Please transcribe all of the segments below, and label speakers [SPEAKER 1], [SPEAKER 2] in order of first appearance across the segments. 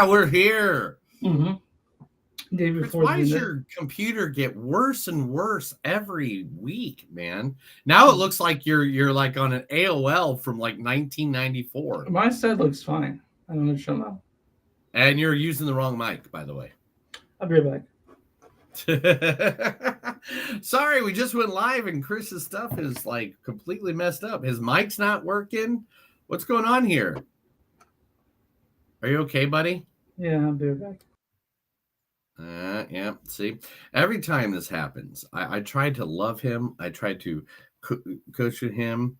[SPEAKER 1] We're here.
[SPEAKER 2] Mm-hmm. Day
[SPEAKER 1] Chris,
[SPEAKER 2] before
[SPEAKER 1] why
[SPEAKER 2] the
[SPEAKER 1] does
[SPEAKER 2] end.
[SPEAKER 1] your computer get worse and worse every week, man? Now it looks like you're like on an AOL from like 1994.
[SPEAKER 2] My side looks fine. I don't know what you're talking about.
[SPEAKER 1] And you're using the wrong mic, by the way.
[SPEAKER 2] I'll be right back.
[SPEAKER 1] Sorry, we just went live and Chris's stuff is like completely messed up. His mic's not working. What's going on here? Are you okay, buddy?
[SPEAKER 2] Yeah, I'll be right back.
[SPEAKER 1] Yeah, see, every time this happens, I try to love him. I try to coach with him.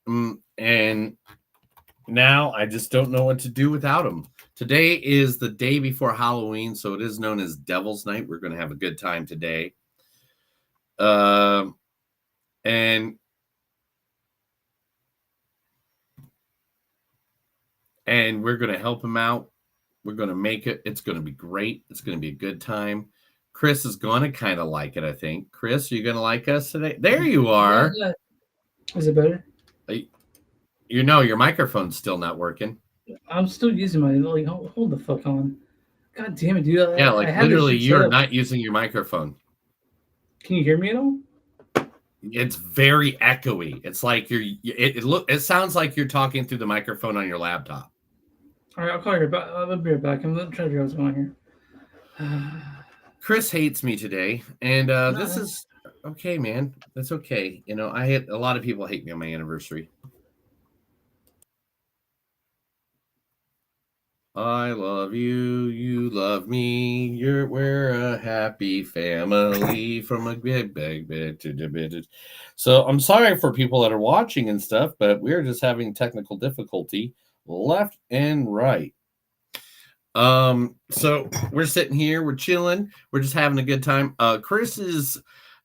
[SPEAKER 1] And now I just don't know what to do without him. Today is the day before Halloween, so it is known as Devil's Night. We're going to have a good time today. And we're going to help him out. We're going to make it. It's going to be great. It's going to be a good time. Chris is going to kind of like it, I think. Chris, are you going to like us today? There you are.
[SPEAKER 2] Yeah. Is it better?
[SPEAKER 1] You know, your microphone's still not working.
[SPEAKER 2] I'm still using my like. Hold the fuck on. God damn it, dude!
[SPEAKER 1] Yeah, like literally, you're not using your microphone.
[SPEAKER 2] Can you hear me at all?
[SPEAKER 1] It's very echoey. It's like it sounds like you're talking through the microphone on your laptop.
[SPEAKER 2] All right, I'll call you back. I'll be right back. I'm trying to figure out what's going on here.
[SPEAKER 1] Chris hates me today, and this is okay, man. That's okay. You know, a lot of people hate me on my anniversary. I love you, you love me. We're a happy family from a big. So I'm sorry for people that are watching and stuff, but we're just having technical difficulty left and right. So we're sitting here, we're chilling, we're just having a good time. Chris's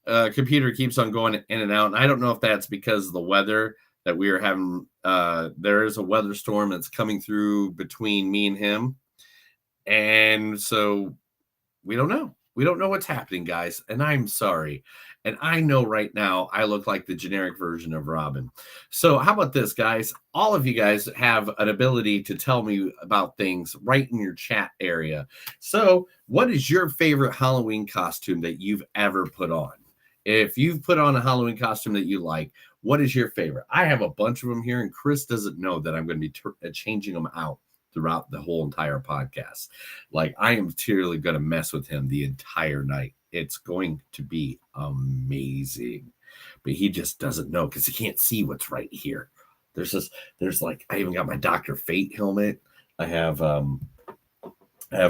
[SPEAKER 1] computer keeps on going in and out, and I don't know if that's because of the weather that we are having. There is a weather storm that's coming through between me and him, and so we don't know. We don't know what's happening, guys, and I'm sorry. And I know right now I look like the generic version of Robin. So how about this, guys? All of you guys have an ability to tell me about things right in your chat area. So what is your favorite Halloween costume that you've ever put on? If you've put on a Halloween costume that you like, what is your favorite? I have a bunch of them here, and Chris doesn't know that I'm going to be changing them out throughout the whole entire podcast. Like, I am literally going to mess with him the entire night. It's going to be amazing. But he just doesn't know because he can't see what's right here. There's like, I even got my Dr. Fate helmet. I have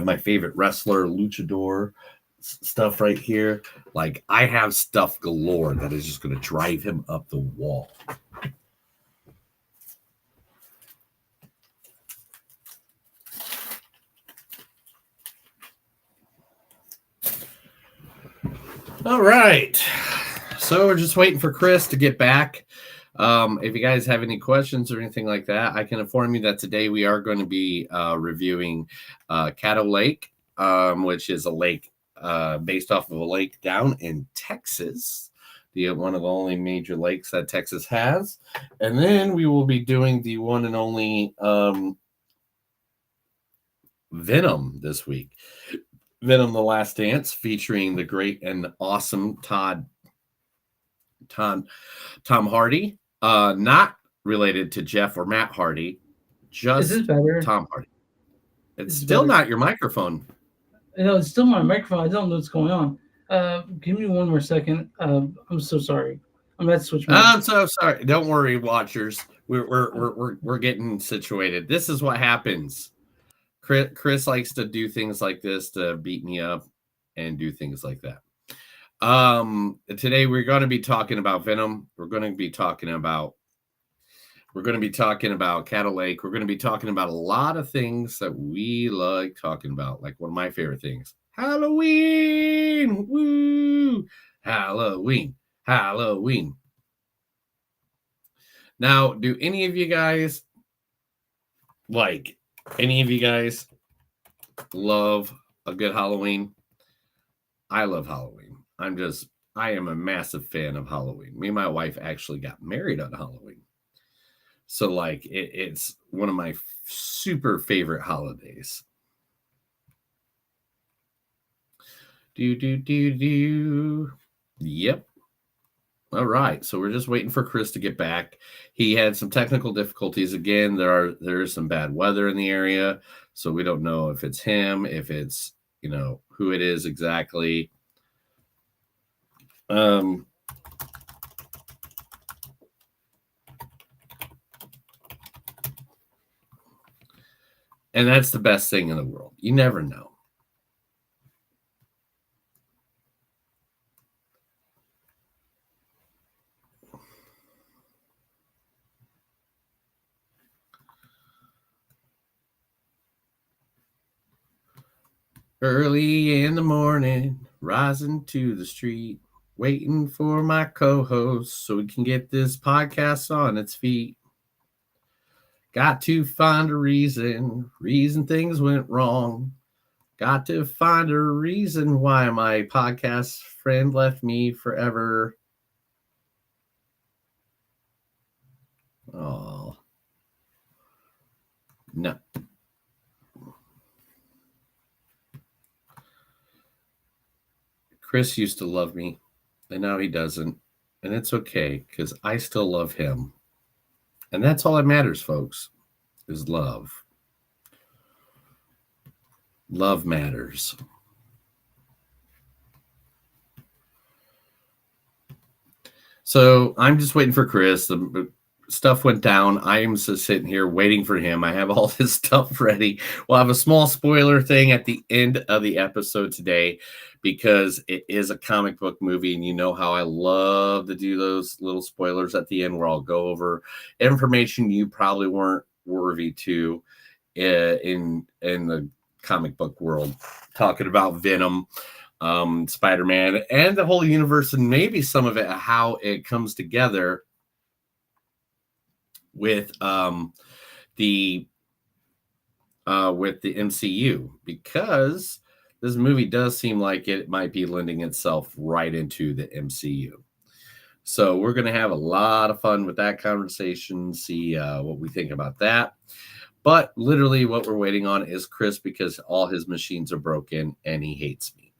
[SPEAKER 1] my favorite wrestler, luchador stuff right here. Like, I have stuff galore that is just going to drive him up the wall. All right. So we're just waiting for Chris to get back. If you guys have any questions or anything like that, I can inform you that today we are going to be reviewing Caddo Lake, which is a lake based off of a lake down in Texas, one of the only major lakes that Texas has. And then we will be doing the one and only Venom this week. Venom: The Last Dance, featuring the great and awesome Tom Hardy. Not related to Jeff or Matt Hardy, just Tom Hardy. It's still not your microphone.
[SPEAKER 2] No, it's still my microphone. I don't know what's going on. Give me one more second. I'm so sorry. I'm going to switch.
[SPEAKER 1] I'm so sorry. Don't worry, watchers. We're getting situated. This is what happens. Chris likes to do things like this to beat me up and do things like that. Today we're going to be talking about Venom. We're going to be talking about Caddo Lake. We're going to be talking about a lot of things that we like talking about. Like one of my favorite things, Halloween. Woo! Halloween. Now, do any of you guys love a good Halloween? I love Halloween. I am a massive fan of Halloween. Me and my wife actually got married on Halloween. So like it's one of my super favorite holidays. Do. Yep. All right. So we're just waiting for Chris to get back. He had some technical difficulties again. There is some bad weather in the area, so we don't know if it's him, if it's who it is exactly. And that's the best thing in the world. You never know. Early in the morning, rising to the street, waiting for my co-host so we can get this podcast on its feet. Got to find a reason things went wrong. Got to find a reason why my podcast friend left me forever. Oh, no. Chris used to love me, and now he doesn't. And it's okay, because I still love him. And that's all that matters, folks, is love. Love matters. So I'm just waiting for Chris. The stuff went down. I am just sitting here waiting for him. I have all this stuff ready. We'll have a small spoiler thing at the end of the episode today because it is a comic book movie, and you know how I love to do those little spoilers at the end where I'll go over information you probably weren't worthy to in the comic book world, talking about Venom, Spider-Man, and the whole universe, and maybe some of it, how it comes together with the MCU, because this movie does seem like it might be lending itself right into the MCU. So we're going to have a lot of fun with that conversation, see what we think about that. But literally what we're waiting on is Chris, because all his machines are broken and he hates me.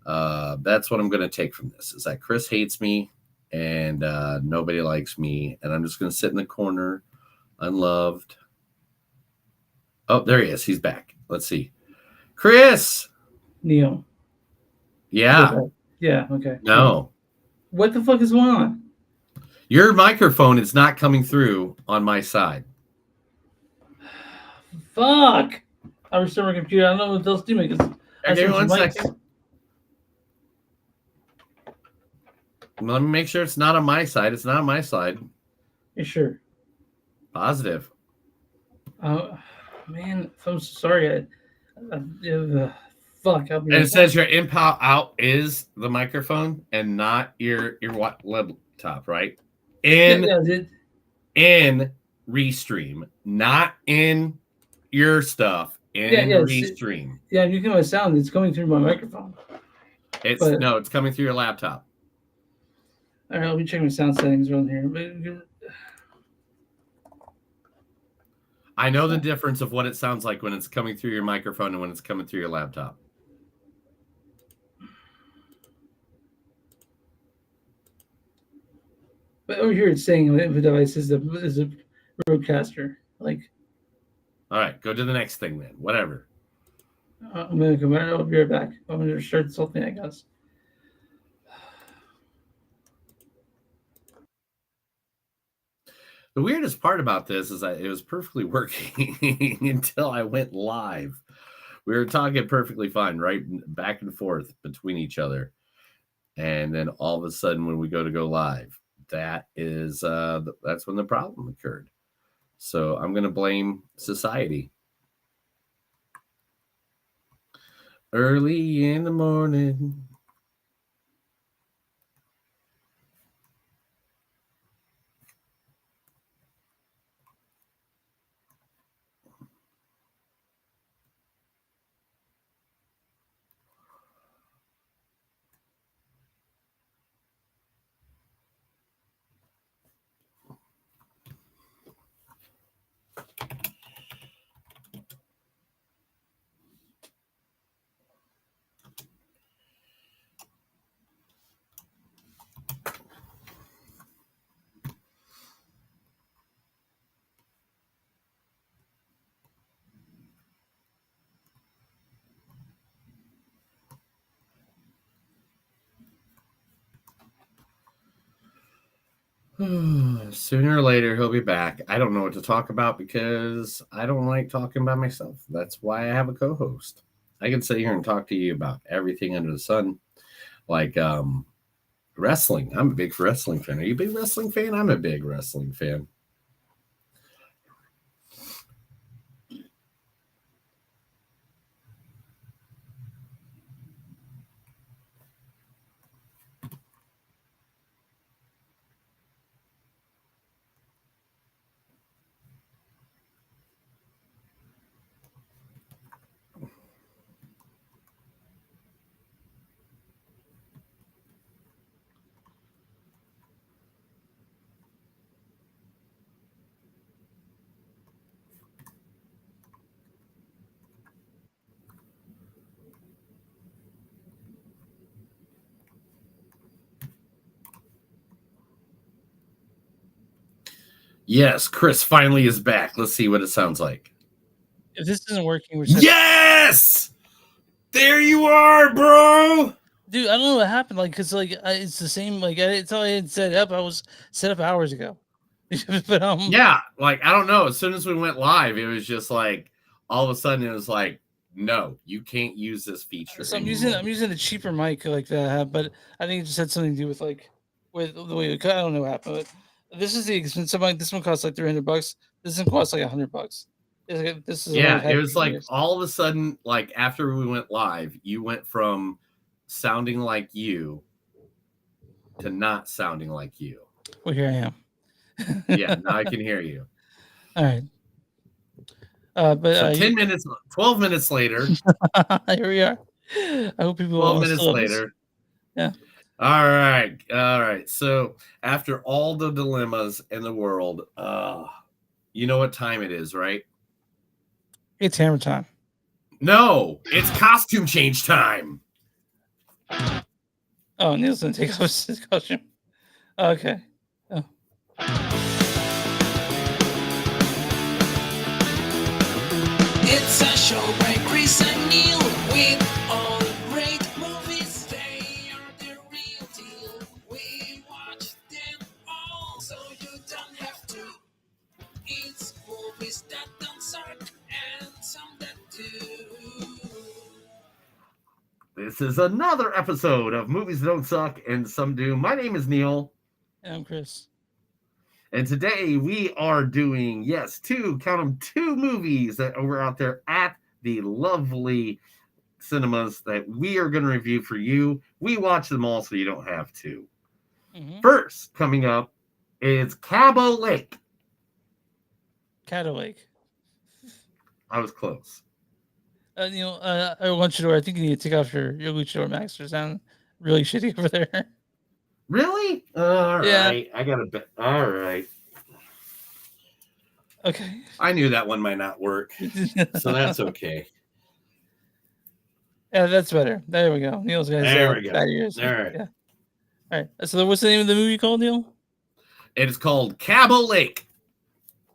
[SPEAKER 1] That's what I'm going to take from this, is that Chris hates me and nobody likes me. And I'm just going to sit in the corner, unloved. Oh, there he is. He's back. Let's see. Chris!
[SPEAKER 2] Neil.
[SPEAKER 1] Yeah.
[SPEAKER 2] Okay. Yeah, okay.
[SPEAKER 1] No.
[SPEAKER 2] What the fuck is going on?
[SPEAKER 1] Your microphone is not coming through on my side.
[SPEAKER 2] Fuck! I restore my computer. I don't know what else to do because
[SPEAKER 1] Give me 1 second. Let me make sure it's not on my side. It's not on my side.
[SPEAKER 2] You sure?
[SPEAKER 1] Positive.
[SPEAKER 2] Oh, man, I'm sorry. Fuck.
[SPEAKER 1] And it says your input out is the microphone and not your laptop, right? In Restream, not in your stuff. In Restream.
[SPEAKER 2] Yeah, you can hear my sound. It's coming through my microphone.
[SPEAKER 1] It's coming through your laptop.
[SPEAKER 2] All right, let me check my sound settings around here.
[SPEAKER 1] I know the difference of what it sounds like when it's coming through your microphone and when it's coming through your laptop.
[SPEAKER 2] But over here it's saying the device is a roadcaster. Like,
[SPEAKER 1] all right, go to the next thing then. Whatever.
[SPEAKER 2] I'm gonna come right. I'll be right back. I'm gonna restart this whole thing, I guess.
[SPEAKER 1] The weirdest part about this is that it was perfectly working until I went live. We were talking perfectly fine, right? Back and forth between each other. And then all of a sudden, when we go live, that's when the problem occurred. So I'm going to blame society. Early in the morning. Sooner or later, he'll be back. I don't know what to talk about because I don't like talking by myself. That's why I have a co-host. I can sit here and talk to you about everything under the sun, like wrestling. I'm a big wrestling fan. Are you a big wrestling fan? I'm a big wrestling fan. Yes, Chris finally is back. Let's see what it sounds like.
[SPEAKER 2] If this isn't working,
[SPEAKER 1] yes, there you are, bro.
[SPEAKER 2] Dude, I don't know what happened. Like, cause like it's the same. Like, it's all I had set up. I was set up hours ago. But
[SPEAKER 1] yeah, like I don't know. As soon as we went live, it was just like all of a sudden it was like, no, you can't use this feature.
[SPEAKER 2] So I'm using a cheaper mic like that I have, but I think it just had something to do with with the way it cut. I don't know what happened. But this is the expensive mic. This one costs like $300. This one costs like $100. This is
[SPEAKER 1] it was like all of a sudden, like after we went live, you went from sounding like you to not sounding like you.
[SPEAKER 2] Well, here I am.
[SPEAKER 1] Yeah, now I can hear you.
[SPEAKER 2] All right.
[SPEAKER 1] So 12 minutes later.
[SPEAKER 2] Here we are. I hope people
[SPEAKER 1] 12 minutes later.
[SPEAKER 2] Yeah.
[SPEAKER 1] All right. So after all the dilemmas in the world, you know what time it is, right?
[SPEAKER 2] It's hammer time.
[SPEAKER 1] No, it's costume change time.
[SPEAKER 2] Oh, Neil's gonna take off his costume. Okay. Oh.
[SPEAKER 3] It's a show by Chris and Neil with all great movies. They are the real deal. We watch them all, so you don't have to. It's movies that don't suck and some that do.
[SPEAKER 1] This is another episode of Movies That Don't Suck and Some Do. My name is Neil.
[SPEAKER 2] And I'm Chris.
[SPEAKER 1] And today we are doing, two movies that were out there at the lovely cinemas that we are going to review for you. We watch them all so you don't have to. Mm-hmm. First, coming up is Caddo Lake.
[SPEAKER 2] Caddo Lake.
[SPEAKER 1] I was close.
[SPEAKER 2] Neil, I want you to. I think you need to take off your luchador mask. You sound really shitty over there.
[SPEAKER 1] Really? All right. I got a bit. All right.
[SPEAKER 2] Okay.
[SPEAKER 1] I knew that one might not work, so that's okay.
[SPEAKER 2] Yeah, that's better. There we go. Neil's got
[SPEAKER 1] there we go.
[SPEAKER 2] Bad ears.
[SPEAKER 1] All right.
[SPEAKER 2] Yeah. All right. So what's the name of the movie called, Neil?
[SPEAKER 1] It is called Caddo Lake.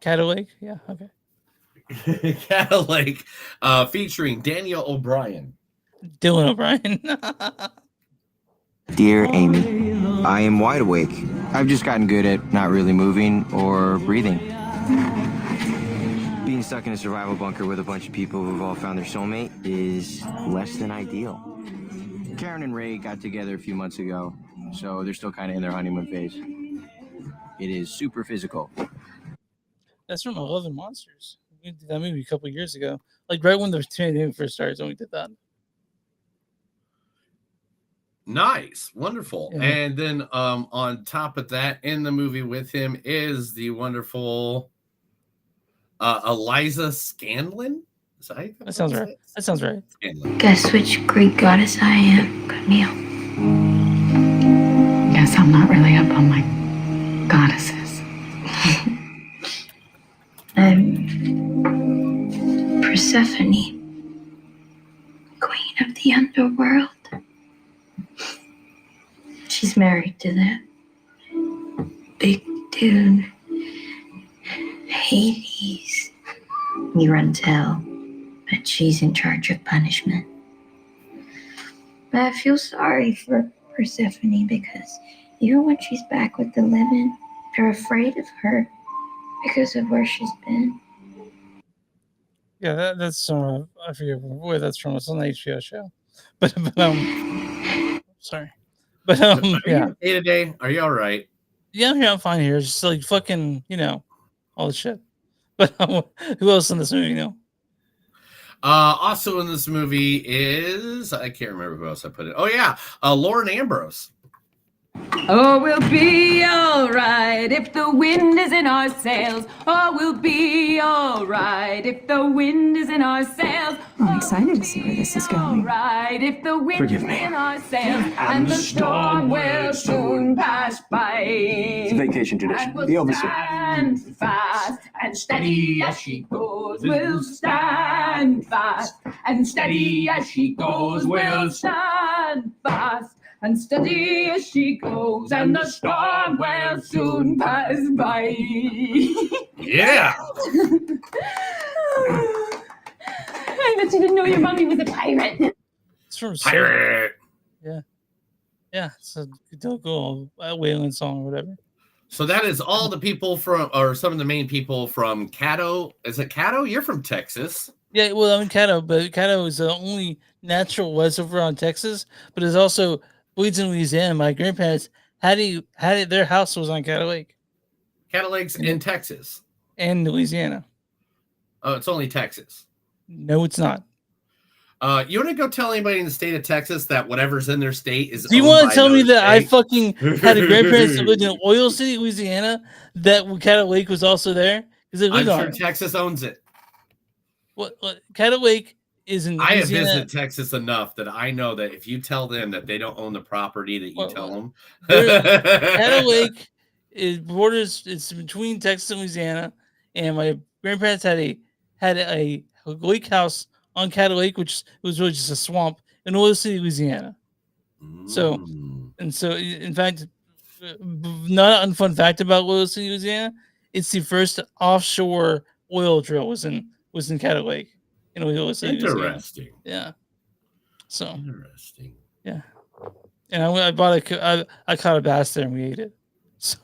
[SPEAKER 2] Caddo Lake? Yeah. Okay.
[SPEAKER 1] Caddo Lake, featuring Daniel O'Brien.
[SPEAKER 2] Dylan O'Brien.
[SPEAKER 4] Dear Amy, I am wide awake. I've just gotten good at not really moving or breathing. Being stuck in a survival bunker with a bunch of people who've all found their soulmate is less than ideal. Karen and Ray got together a few months ago, so they're still kind of in their honeymoon phase. It is super physical.
[SPEAKER 2] That's from 11 Monsters. We did that movie a couple years ago. Like right when the pandemic first started, when we did that.
[SPEAKER 1] Nice. Wonderful. Yeah. And then on top of that, in the movie with him is the wonderful Eliza Scanlon.
[SPEAKER 2] That sounds right. That sounds right.
[SPEAKER 1] Scanlon.
[SPEAKER 5] Guess which Greek goddess I am, Camille. Guess I'm not really up on my goddesses. I'm Persephone, queen of the underworld. She's married to that big dude, Hades. He runs hell, but she's in charge of punishment. But I feel sorry for Persephone because even when she's back with the living, They're afraid of her because of where she's been.
[SPEAKER 2] Yeah, that's I forget where that's from. It's on the HBO show, but sorry, but
[SPEAKER 1] Are
[SPEAKER 2] yeah,
[SPEAKER 1] you okay today? Are you all right?
[SPEAKER 2] I'm fine here. It's just like fucking, all the shit. But who else in this movie?
[SPEAKER 1] Also in this movie is I can't remember who else I put it. Oh yeah, Lauren Ambrose.
[SPEAKER 6] Oh, we'll be all right if the wind is in our sails. Oh, we'll be all right if the wind is in our sails.
[SPEAKER 7] I'm excited to see where this is going.
[SPEAKER 6] All right if the wind
[SPEAKER 8] Forgive
[SPEAKER 6] is
[SPEAKER 8] me.
[SPEAKER 6] in our sails, and the storm will soon pass by.
[SPEAKER 8] It's a vacation tradition.
[SPEAKER 6] And we'll
[SPEAKER 8] The officer.
[SPEAKER 6] stand fast and steady as she goes. We'll stand fast and steady as she goes. We'll stand fast and steady as she goes, and the storm will soon pass by.
[SPEAKER 1] Yeah.
[SPEAKER 6] I bet you didn't know your mommy was a pirate.
[SPEAKER 2] It's from
[SPEAKER 1] Pirate.
[SPEAKER 2] Yeah, it's a cool whaling song or whatever.
[SPEAKER 1] So that is all the people from, or some of the main people from Caddo. Is it Caddo? You're from Texas.
[SPEAKER 2] Yeah, well, I'm in Caddo, but Caddo is the only natural west over on Texas, but it's also Bleeds in Louisiana. My grandparents their house was on Caddo Lake.
[SPEAKER 1] Caddo Lake's in Texas.
[SPEAKER 2] And Louisiana.
[SPEAKER 1] Oh, it's only Texas.
[SPEAKER 2] No, it's not.
[SPEAKER 1] You want to go tell anybody in the state of Texas that whatever's in their state is.
[SPEAKER 2] Do you want to tell me that I fucking had a grandparents that lived in Oil City, Louisiana, that Caddo Lake was also there?
[SPEAKER 1] I'm sure Texas owns it.
[SPEAKER 2] What Caddo Lake is in Louisiana.
[SPEAKER 1] I have visited Texas enough that I know that if you tell them that they don't own the property that you tell them.
[SPEAKER 2] Caddo Lake it's between Texas and Louisiana, and my grandparents had a lake house on Caddo Lake, which was really just a swamp in Oil City, Louisiana. So, in fact, not an unfun fact about Oil City, Louisiana, it's the first offshore oil drill was in Caddo Lake in Oil City,
[SPEAKER 1] Interesting.
[SPEAKER 2] Louisiana. Yeah. So
[SPEAKER 1] interesting.
[SPEAKER 2] Yeah. And I bought I caught a bass there and we ate it. So.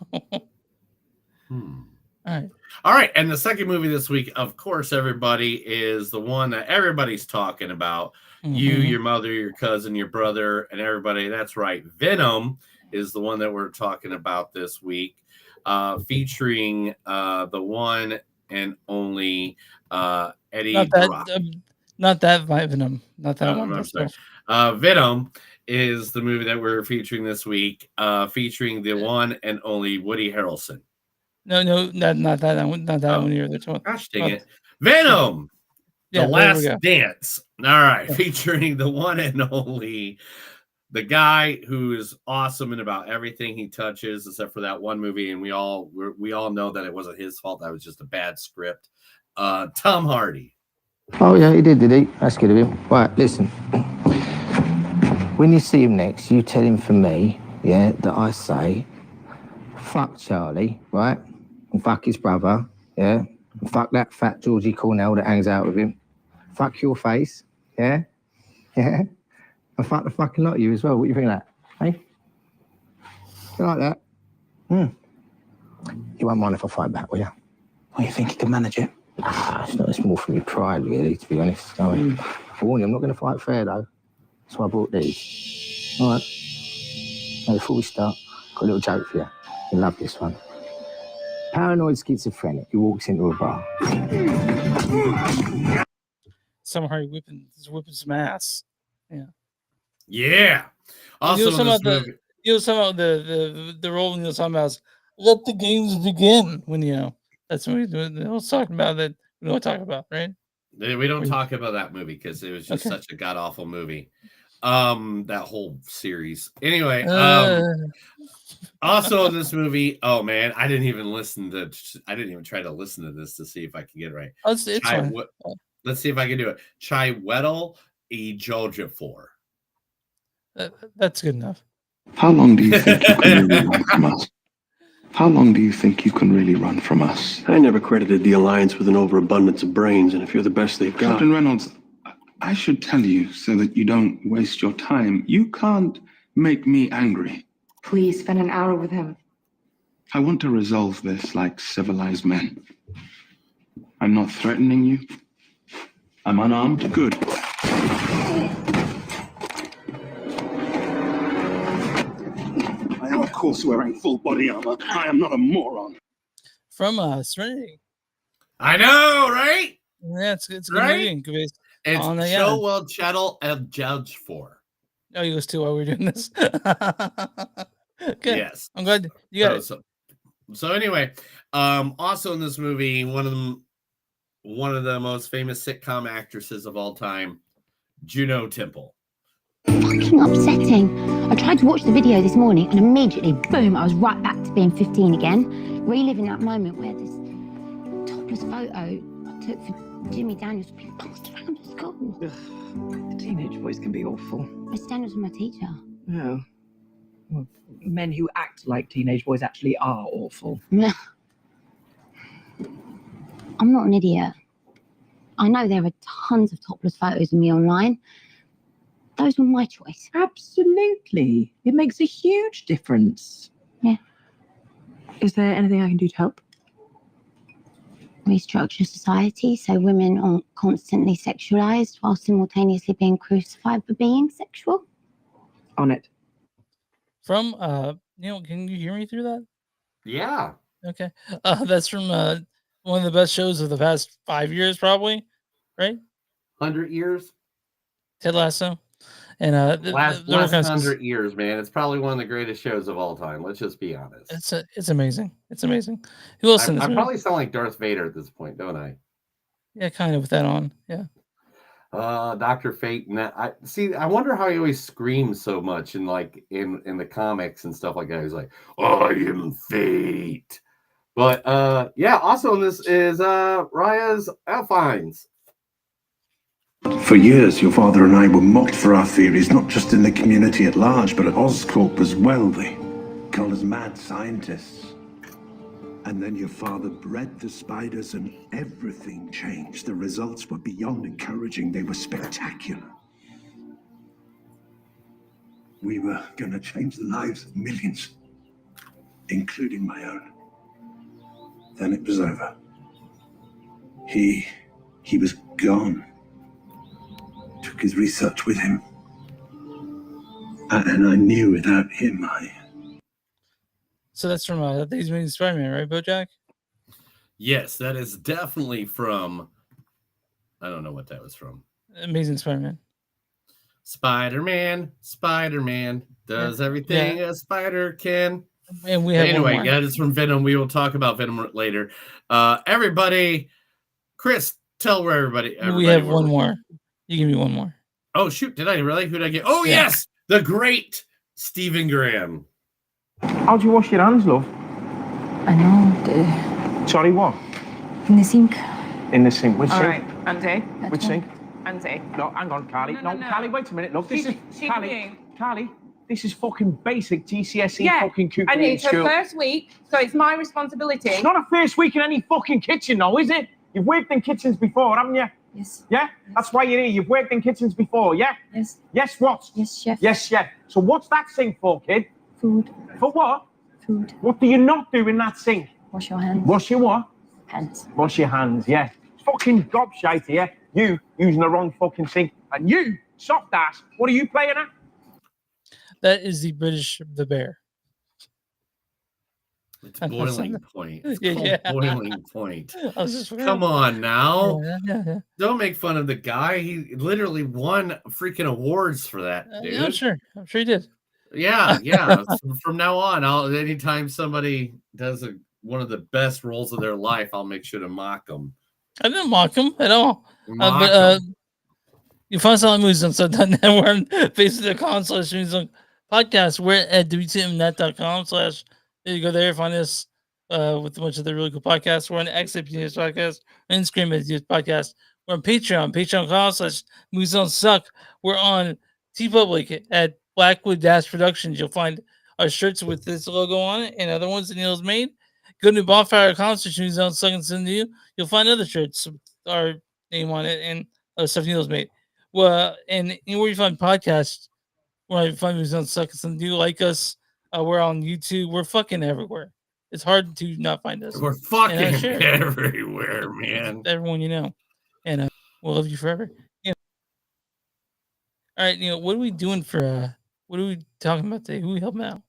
[SPEAKER 1] All right. And the second movie this week, of course, everybody, is the one that everybody's talking about. Mm-hmm. You, your mother, your cousin, your brother, and everybody. That's right. Venom is the one that we're talking about this week, featuring the one and only Eddie Brock.
[SPEAKER 2] Not that Venom. Not that one.
[SPEAKER 1] I'm sorry. Venom is the movie that we're featuring this week, featuring the one and only Woody Harrelson.
[SPEAKER 2] No, not that one. Not that one either.
[SPEAKER 1] Gosh dang it. Venom, The Last Dance. All right, featuring the one and only, the guy who is awesome in about everything he touches, except for that one movie, and we all know that it wasn't his fault. That was just a bad script. Tom Hardy.
[SPEAKER 9] Oh yeah, he did he? That's good of him. Right, listen. When you see him next, you tell him from me, yeah, that I say, fuck Charlie, right? And fuck his brother, yeah? And fuck that fat Georgie Cornell that hangs out with him. Fuck your face, yeah? Yeah? And fuck the fucking lot of you as well. What do you think of that? Hey? You like that? You won't mind if I fight back, will you? Well, you think you can manage it? It's more from your pride, really, to be honest. I warn you, I'm not going to fight fair, though. That's why I brought these. All right. Now, before we start, I've got a little joke for you. You'll love this one. Paranoid schizophrenic who walks into a bar.
[SPEAKER 2] Some Hardy whipping some ass. Yeah.
[SPEAKER 1] Yeah. Also,
[SPEAKER 2] some of the role Neil's talking about is let the games begin. When that's what Neil's talking about that we don't talk about, right?
[SPEAKER 1] We don't talk about that movie because it was just such a god awful movie. That whole series. Anyway, also in this movie, oh man, I didn't even try to listen to this to see if I could get it right.
[SPEAKER 2] It's fine.
[SPEAKER 1] Let's see if I can do it. Chiwetel Ejiofor.
[SPEAKER 2] That's good enough.
[SPEAKER 10] How long do you think you can really run from us? How long do you think you can really run from us?
[SPEAKER 8] I never credited the Alliance with an overabundance of brains, and if you're the best they've got...
[SPEAKER 10] Captain Reynolds, I should tell you so that you don't waste your time. You can't make me angry.
[SPEAKER 7] Please spend an hour with him.
[SPEAKER 10] I want to resolve this like civilized men. I'm not threatening you. I'm unarmed. Good. I am, of course, wearing full body armor. I am not a moron.
[SPEAKER 2] From Serenity.
[SPEAKER 1] I know, right?
[SPEAKER 2] Yeah, it's a good
[SPEAKER 1] Right?
[SPEAKER 2] movie. Good
[SPEAKER 1] It's show well chattel and judge for.
[SPEAKER 2] Oh, you guys too while we're doing this. Good.
[SPEAKER 1] Yes.
[SPEAKER 2] I'm glad you got it.
[SPEAKER 1] So anyway, also in this movie, one of the most famous sitcom actresses of all time, Juno Temple.
[SPEAKER 11] Fucking upsetting. I tried to watch the video this morning and immediately, boom, I was right back to being 15 again, reliving that moment where this topless photo I took for Jimmy Daniels was being passed around at school.
[SPEAKER 12] Teenage boys can be awful.
[SPEAKER 11] Miss Daniels was my teacher.
[SPEAKER 12] No. Well, men who act like teenage boys actually are awful.
[SPEAKER 11] I'm not an idiot. I know there are tons of topless photos of me online. Those were my choice.
[SPEAKER 12] Absolutely. It makes a huge difference.
[SPEAKER 11] Yeah.
[SPEAKER 12] Is there anything I can do to help?
[SPEAKER 11] Restructure society so women aren't constantly sexualized while simultaneously being crucified for being sexual.
[SPEAKER 12] On it.
[SPEAKER 2] From Neil, can you hear me through that?
[SPEAKER 1] Yeah.
[SPEAKER 2] Okay. That's from one of the best shows of the past 5 years, probably, right?
[SPEAKER 1] 100 years.
[SPEAKER 2] Ted Lasso. And
[SPEAKER 1] last 100 years, man. It's probably one of the greatest shows of all time. Let's just be honest.
[SPEAKER 2] It's amazing. It's amazing. Who else in this
[SPEAKER 1] I
[SPEAKER 2] movie?
[SPEAKER 1] probably sound like Darth Vader at this point, don't I?
[SPEAKER 2] Yeah, kind of with that on. Yeah.
[SPEAKER 1] Dr. Fate. And I wonder how he always screams so much in the comics and stuff like that. He's like, I am Fate. But yeah, also in this is Raya's Alphines.
[SPEAKER 8] For years, your father and I were mocked for our theories, not just in the community at large, but at Oscorp as well. They called us mad scientists. And then your father bred the spiders and everything changed. The results were beyond encouraging. They were spectacular. We were going to change the lives of millions, including my own. Then it was over. He was gone. Took his research with him. And I knew without him,
[SPEAKER 2] So that's from These Amazing Spider-Man, right, BoJack?
[SPEAKER 1] Yes, that is definitely from. I don't know what that was from.
[SPEAKER 2] Amazing Spider-Man.
[SPEAKER 1] Spider-Man does everything a spider can.
[SPEAKER 2] And we have
[SPEAKER 1] anyway, yeah, it's from Venom. We will talk about Venom later. Everybody, Chris, tell where everybody
[SPEAKER 2] we have one more. You give me one more.
[SPEAKER 1] Oh shoot! Did I really? Who did I get? Oh yes, the great Stephen Graham.
[SPEAKER 9] How'd you wash your hands, love?
[SPEAKER 7] I know.
[SPEAKER 9] Sorry, what?
[SPEAKER 7] In the sink.
[SPEAKER 9] In the sink. Which
[SPEAKER 6] All
[SPEAKER 9] sink?
[SPEAKER 6] right, Ante.
[SPEAKER 9] Which sink?
[SPEAKER 6] Ante.
[SPEAKER 9] No, hang on, Carly. No, Carly, wait a minute. Look, this is
[SPEAKER 6] Carly.
[SPEAKER 9] Carly, this is fucking basic GCSE fucking cooking
[SPEAKER 6] and it's
[SPEAKER 9] in school.
[SPEAKER 6] her first week, so it's my responsibility.
[SPEAKER 9] It's not a first week in any fucking kitchen, though, is it? You've worked in kitchens before, haven't you?
[SPEAKER 7] Yes.
[SPEAKER 9] Yeah? That's why you're here. You've worked in kitchens before, yeah?
[SPEAKER 7] Yes.
[SPEAKER 9] Yes, what?
[SPEAKER 7] Yes, chef.
[SPEAKER 9] Yes, chef. So what's that sink for, kid?
[SPEAKER 7] Food.
[SPEAKER 9] For what?
[SPEAKER 7] Food.
[SPEAKER 9] What do you not do in that sink?
[SPEAKER 7] Wash your hands.
[SPEAKER 9] Wash your what?
[SPEAKER 7] Hands.
[SPEAKER 9] Wash your hands, yeah. It's fucking gobshite here. You using the wrong fucking sink. And you, soft ass, what are you playing at?
[SPEAKER 2] That is the British The Bear.
[SPEAKER 1] It's boiling point. It's
[SPEAKER 2] Yeah.
[SPEAKER 1] boiling point.
[SPEAKER 2] I was just
[SPEAKER 1] Come on now.
[SPEAKER 2] Yeah.
[SPEAKER 1] Don't make fun of the guy. He literally won freaking awards for that, dude.
[SPEAKER 2] Yeah, I'm sure he did.
[SPEAKER 1] Yeah. From now on, anytime somebody does one of the best roles of their life, I'll make sure to mock them.
[SPEAKER 2] I didn't mock him at all.
[SPEAKER 1] Mock
[SPEAKER 2] But
[SPEAKER 1] 'em.
[SPEAKER 2] you find some movies on Sub.net. We're on Facebook.com/podcast. We're at wtmnet.com/ You go there, find us with a bunch of the really cool podcasts. We're on XAP News Podcast, Instagram News Podcast. We're on patreon.com/Movies Don't Suck. We're on TeePublic at Blackwood Productions. You'll find our shirts with this logo on it and other ones that Neil's made. Go to bonfire.com/Movies Don't Suck and send to you. You'll find other shirts with our name on it and other stuff Neil's made. Well, and anywhere you find podcasts, where you find Movies Don't Suck and send to you, like us. We're on YouTube. We're fucking everywhere. It's hard to not find us.
[SPEAKER 1] We're fucking
[SPEAKER 2] share it.
[SPEAKER 1] everywhere, man.
[SPEAKER 2] Everyone you know, and we'll love you forever. Yeah. All right, what are we doing for? What are we talking about today? Who we helping out?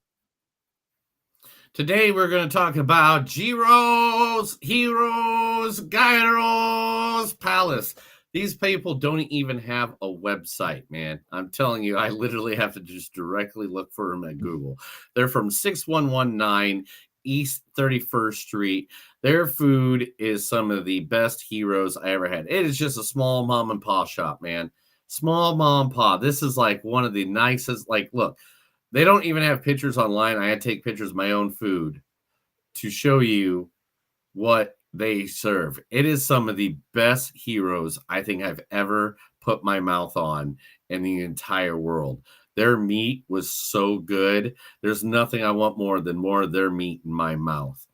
[SPEAKER 1] Today we're going to talk about Giros, Heroes, Gyros, Palace. These people don't even have a website, man. I'm telling you, I literally have to just directly look for them at Google. They're from 6119 East 31st Street. Their food is some of the best Heroes I ever had. It is just a small mom and pop shop, man. Small mom and pop. This is like one of the nicest, like, look, they don't even have pictures online. I had to take pictures of my own food to show you what they serve. It is some of the best Heroes I think I've ever put my mouth on in the entire world. Their meat was so good. There's nothing I want more than more of their meat in my mouth.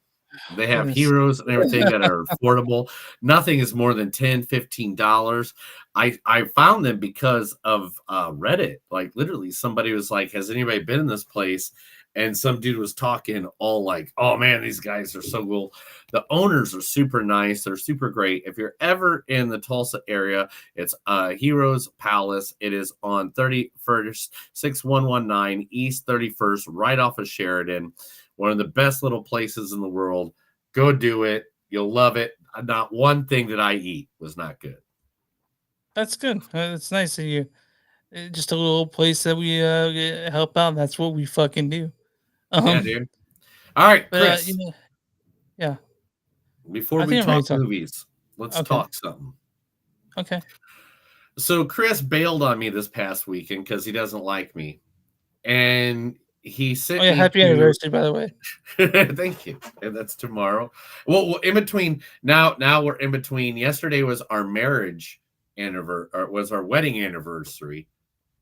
[SPEAKER 1] They have Heroes and everything that are affordable. Nothing is more than $10, $15. I found them because of Reddit. Like literally somebody was like, has anybody been in this place? And some dude was talking all like, oh man, these guys are so cool. The owners are super nice. They're super great. If you're ever in the Tulsa area, it's Heroes Palace. It is on 31st, 6119 East 31st, right off of Sheridan. One of the best little places in the world. Go do it. You'll love it. Not one thing that I eat was not good.
[SPEAKER 2] That's good. It's nice of you. Just a little place that we help out. That's what we fucking do.
[SPEAKER 1] Yeah, dude. All right, Chris.
[SPEAKER 2] Yeah.
[SPEAKER 1] Before we talk movies, let's talk something.
[SPEAKER 2] Okay.
[SPEAKER 1] So Chris bailed on me this past weekend because he doesn't like me. And he sent me
[SPEAKER 2] happy anniversary, by the way.
[SPEAKER 1] Thank you. And that's tomorrow. Well, in between now we're in between. Yesterday was our marriage anniversary, or was our wedding anniversary,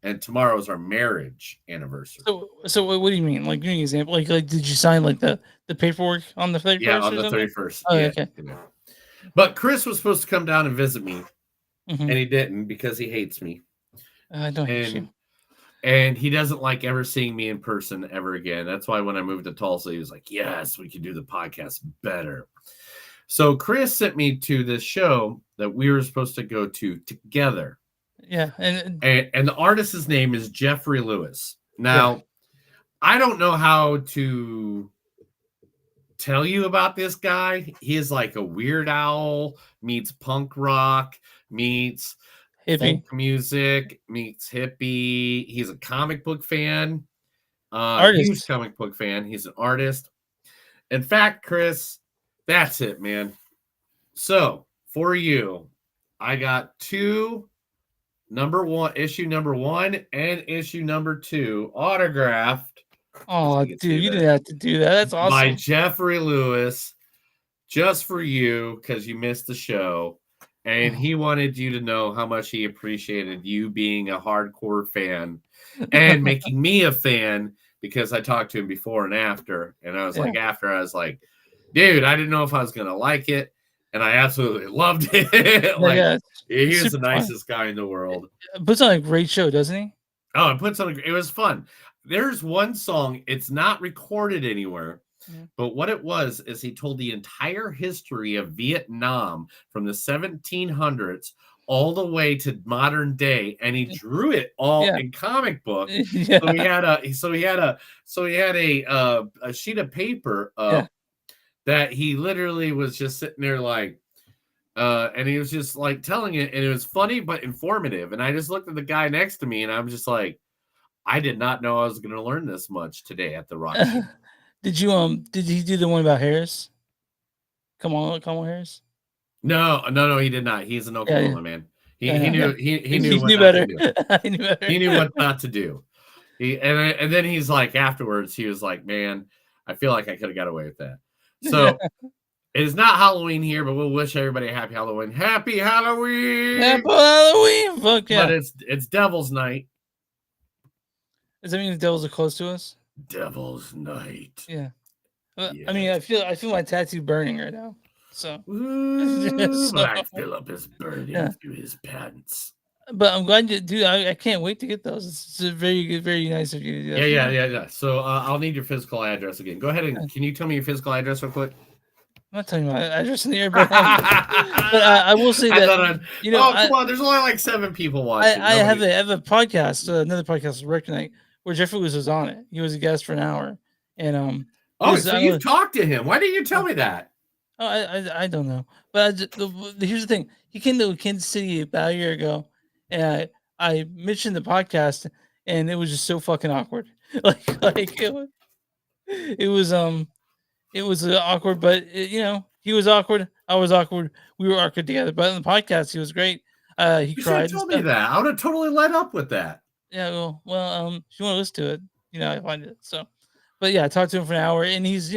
[SPEAKER 1] and tomorrow is our marriage anniversary.
[SPEAKER 2] So what do you mean? Like, give me an example. Like did you sign like the paperwork on the 31st?
[SPEAKER 1] Yeah, on the 31st.
[SPEAKER 2] Oh,
[SPEAKER 1] yeah,
[SPEAKER 2] okay.
[SPEAKER 1] Yeah. But Chris was supposed to come down and visit me,
[SPEAKER 2] Mm-hmm.
[SPEAKER 1] and he didn't because he hates me.
[SPEAKER 2] I don't hate you.
[SPEAKER 1] And he doesn't like ever seeing me in person ever again. That's why when I moved to Tulsa, he was like, yes, we can do the podcast better. So Chris sent me to this show that we were supposed to go to together.
[SPEAKER 2] Yeah.
[SPEAKER 1] And the artist's name is Jeffrey Lewis. Now, I don't know how to tell you about this guy. He is like a Weird Owl meets punk rock meets folk music meets hippie. He's a comic book fan. Huge comic book fan. He's an artist. In fact, Chris, that's it, man. So for you, I got issue number 1 and issue number 2 autographed.
[SPEAKER 2] Oh, dude, you didn't have to do that. That's awesome.
[SPEAKER 1] By Jeffrey Lewis, just for you, because you missed the show. And he wanted you to know how much he appreciated you being a hardcore fan and making me a fan, because I talked to him before and after. And I was like, I was like, dude, I didn't know if I was going to like it. And I absolutely loved it. He was the nicest guy in the world.
[SPEAKER 2] Puts on a great show, doesn't he?
[SPEAKER 1] Oh, it was fun. There's one song, it's not recorded anywhere. But what it was is he told the entire history of Vietnam from the 1700s all the way to modern day, and he drew it all in comic book. So he had a sheet of paper that he literally was just sitting there like, and he was just like telling it, and it was funny but informative. And I just looked at the guy next to me, and I'm just like, I did not know I was going to learn this much today at the Rock.
[SPEAKER 2] Did he do the one about Harris? Come on, Harris.
[SPEAKER 1] No, he did not. He's an Oklahoma man. He knew
[SPEAKER 2] better.
[SPEAKER 1] He knew what not to do. And then he's like, afterwards, he was like, man, I feel like I could have got away with that. So it is not Halloween here, but we'll wish everybody a happy Halloween. Happy Halloween!
[SPEAKER 2] Happy Halloween! Fuck yeah!
[SPEAKER 1] But it's Devil's Night.
[SPEAKER 2] Does that mean the devils are close to us?
[SPEAKER 1] Devil's Night.
[SPEAKER 2] Yeah. I mean, I feel my tattoo burning right now. So,
[SPEAKER 1] Black Phillip is burning through his pants.
[SPEAKER 2] But I'm glad you do. I can't wait to get those. It's very good, very nice of you to do that.
[SPEAKER 1] Yeah. So I'll need your physical address again. Go ahead and can you tell me your physical address real quick?
[SPEAKER 2] I'm not telling you my address in the air, but I will say that
[SPEAKER 1] come on, there's only like 7 people watching.
[SPEAKER 2] I have a podcast, another podcast, Rec Night, where Jeffrey Lewis was on it. He was a guest for an hour, and
[SPEAKER 1] so you've talked to him. Why didn't you tell me that?
[SPEAKER 2] Oh, I don't know, but here's the thing: he came to Kansas City about a year ago, and I mentioned the podcast, and it was just so fucking awkward. like it was awkward, but he was awkward, I was awkward, we were awkward together. But on the podcast, he was great. He
[SPEAKER 1] You
[SPEAKER 2] cried.
[SPEAKER 1] should have told me that. I would have totally let up with that.
[SPEAKER 2] Yeah, well, if you want to listen to it, I find it. So, but yeah, I talked to him for an hour, and he's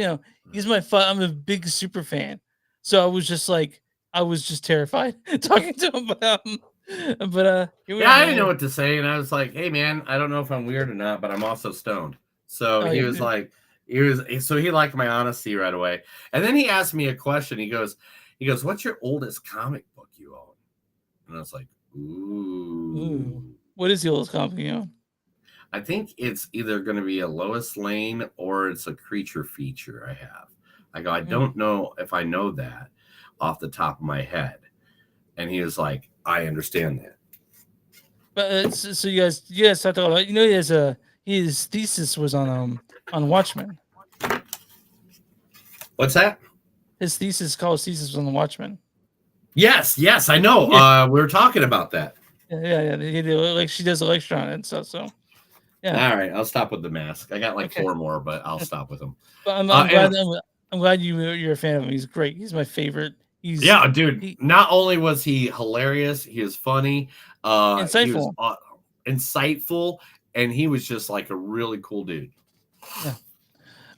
[SPEAKER 2] he's my I'm a big super fan. So I was just terrified talking to him. But
[SPEAKER 1] I didn't know what to say, and I was like, "Hey, man, I don't know if I'm weird or not, but I'm also stoned." So he was like, he liked my honesty right away, and then he asked me a question. He goes, "What's your oldest comic book you own?" And I was like, "Ooh.
[SPEAKER 2] What is the oldest comic you own?"
[SPEAKER 1] I think it's either going to be a Lois Lane or it's a creature feature I have. I go, I don't know if I know that off the top of my head. And he was like, I understand that.
[SPEAKER 2] But so you guys talked about, his thesis was on Watchmen.
[SPEAKER 1] What's that?
[SPEAKER 2] His thesis was on the Watchmen.
[SPEAKER 1] Yes, I know. We were talking about that.
[SPEAKER 2] Yeah. Like she does a lecture on it and stuff. So, yeah.
[SPEAKER 1] All right, I'll stop with the mask. I got like 4 more, but I'll stop with them.
[SPEAKER 2] But I'm glad you're a fan of him. He's great. He's my favorite.
[SPEAKER 1] Dude. Not only was he hilarious, he was funny,
[SPEAKER 2] insightful.
[SPEAKER 1] He was, insightful, and he was just like a really cool dude.
[SPEAKER 2] Yeah. All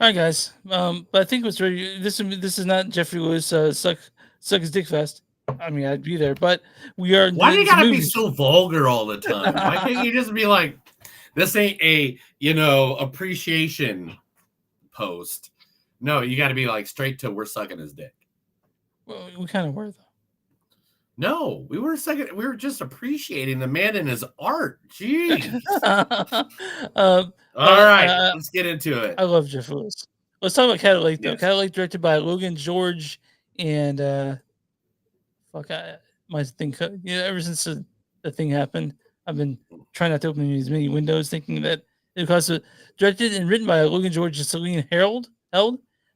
[SPEAKER 2] right, guys. But I think what's ready. This is not Jeffrey Lewis suck his dick fest. I mean, I'd be there, but we are.
[SPEAKER 1] Why do you gotta be so vulgar all the time? Why can't you just be like, this ain't a appreciation post? No, you got to be like straight to we're sucking his dick.
[SPEAKER 2] Well, we kind of were though.
[SPEAKER 1] No, we were just appreciating the man and his art. Jeez. All right, let's get into it.
[SPEAKER 2] I love Jeff Lewis. Let's talk about Caddo Lake though. Yes. Caddo Lake, directed by Logan George, and my thing. Ever since the thing happened, I've been trying not to open as many windows, thinking that it was directed and written by Logan George and Celine Held.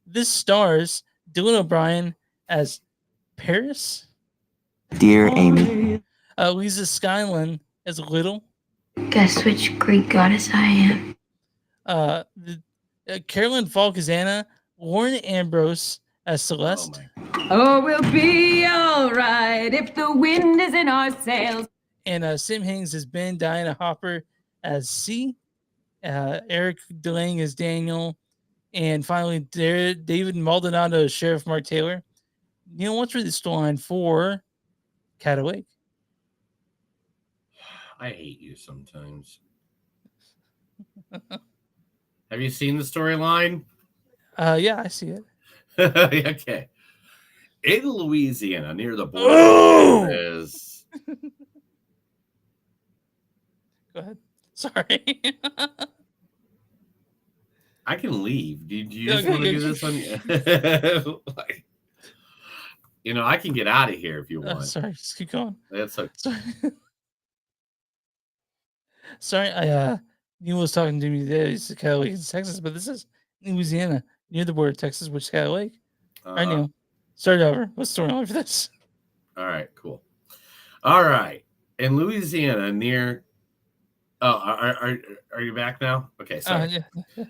[SPEAKER 2] This stars Dylan O'Brien as Paris.
[SPEAKER 4] Dear Amy.
[SPEAKER 2] Lisa Skylin as Little.
[SPEAKER 5] Guess which Greek goddess I am.
[SPEAKER 2] Carolyn Falk as Anna. Lauren Ambrose as Celeste.
[SPEAKER 6] We'll be all right if the wind is in our sails.
[SPEAKER 2] And Sim Hings as Ben. Diana Hopper as C. Eric DeLange as Daniel. And finally, David Maldonado as Sheriff Mark Taylor. Neil, what's really the storyline for Caddo Lake?
[SPEAKER 1] I hate you sometimes. Have you seen the storyline?
[SPEAKER 2] Yeah, I see it.
[SPEAKER 1] Okay. In Louisiana, near the border, is.
[SPEAKER 2] Go ahead. Sorry.
[SPEAKER 1] I can leave. Do you just want to do this one? I can get out of here if you want.
[SPEAKER 2] Sorry, just keep going.
[SPEAKER 1] That's okay.
[SPEAKER 2] Sorry, Neil was talking to me today. He's in Caddo Lake, Texas, but this is Louisiana, near the border of Texas, which is Caddo Lake. All right, Neil, start over. What's the storyline for this?
[SPEAKER 1] All right, cool. All right, in Louisiana, near. Oh, are you back now? Okay, sorry.
[SPEAKER 2] Yeah.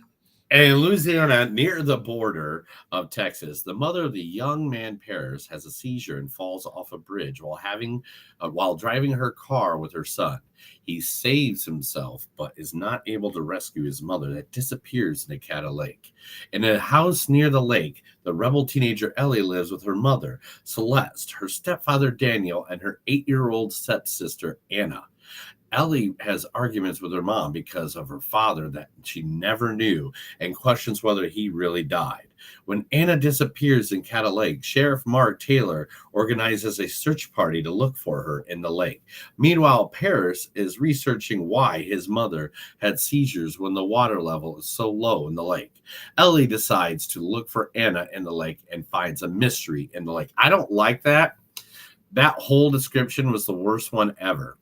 [SPEAKER 1] In Louisiana, near the border of Texas, the mother of the young man Paris has a seizure and falls off a bridge while driving her car with her son. He saves himself, but is not able to rescue his mother that disappears in the Caddo Lake. In a house near the lake, the rebel teenager Ellie lives with her mother, Celeste, her stepfather Daniel, and her 8-year-old stepsister Anna. Ellie has arguments with her mom because of her father that she never knew and questions whether he really died. When Anna disappears in Caddo Lake, Sheriff Mark Taylor organizes a search party to look for her in the lake. Meanwhile, Paris is researching why his mother had seizures when the water level is so low in the lake. Ellie decides to look for Anna in the lake and finds a mystery in the lake. I don't like that. That whole description was the worst one ever.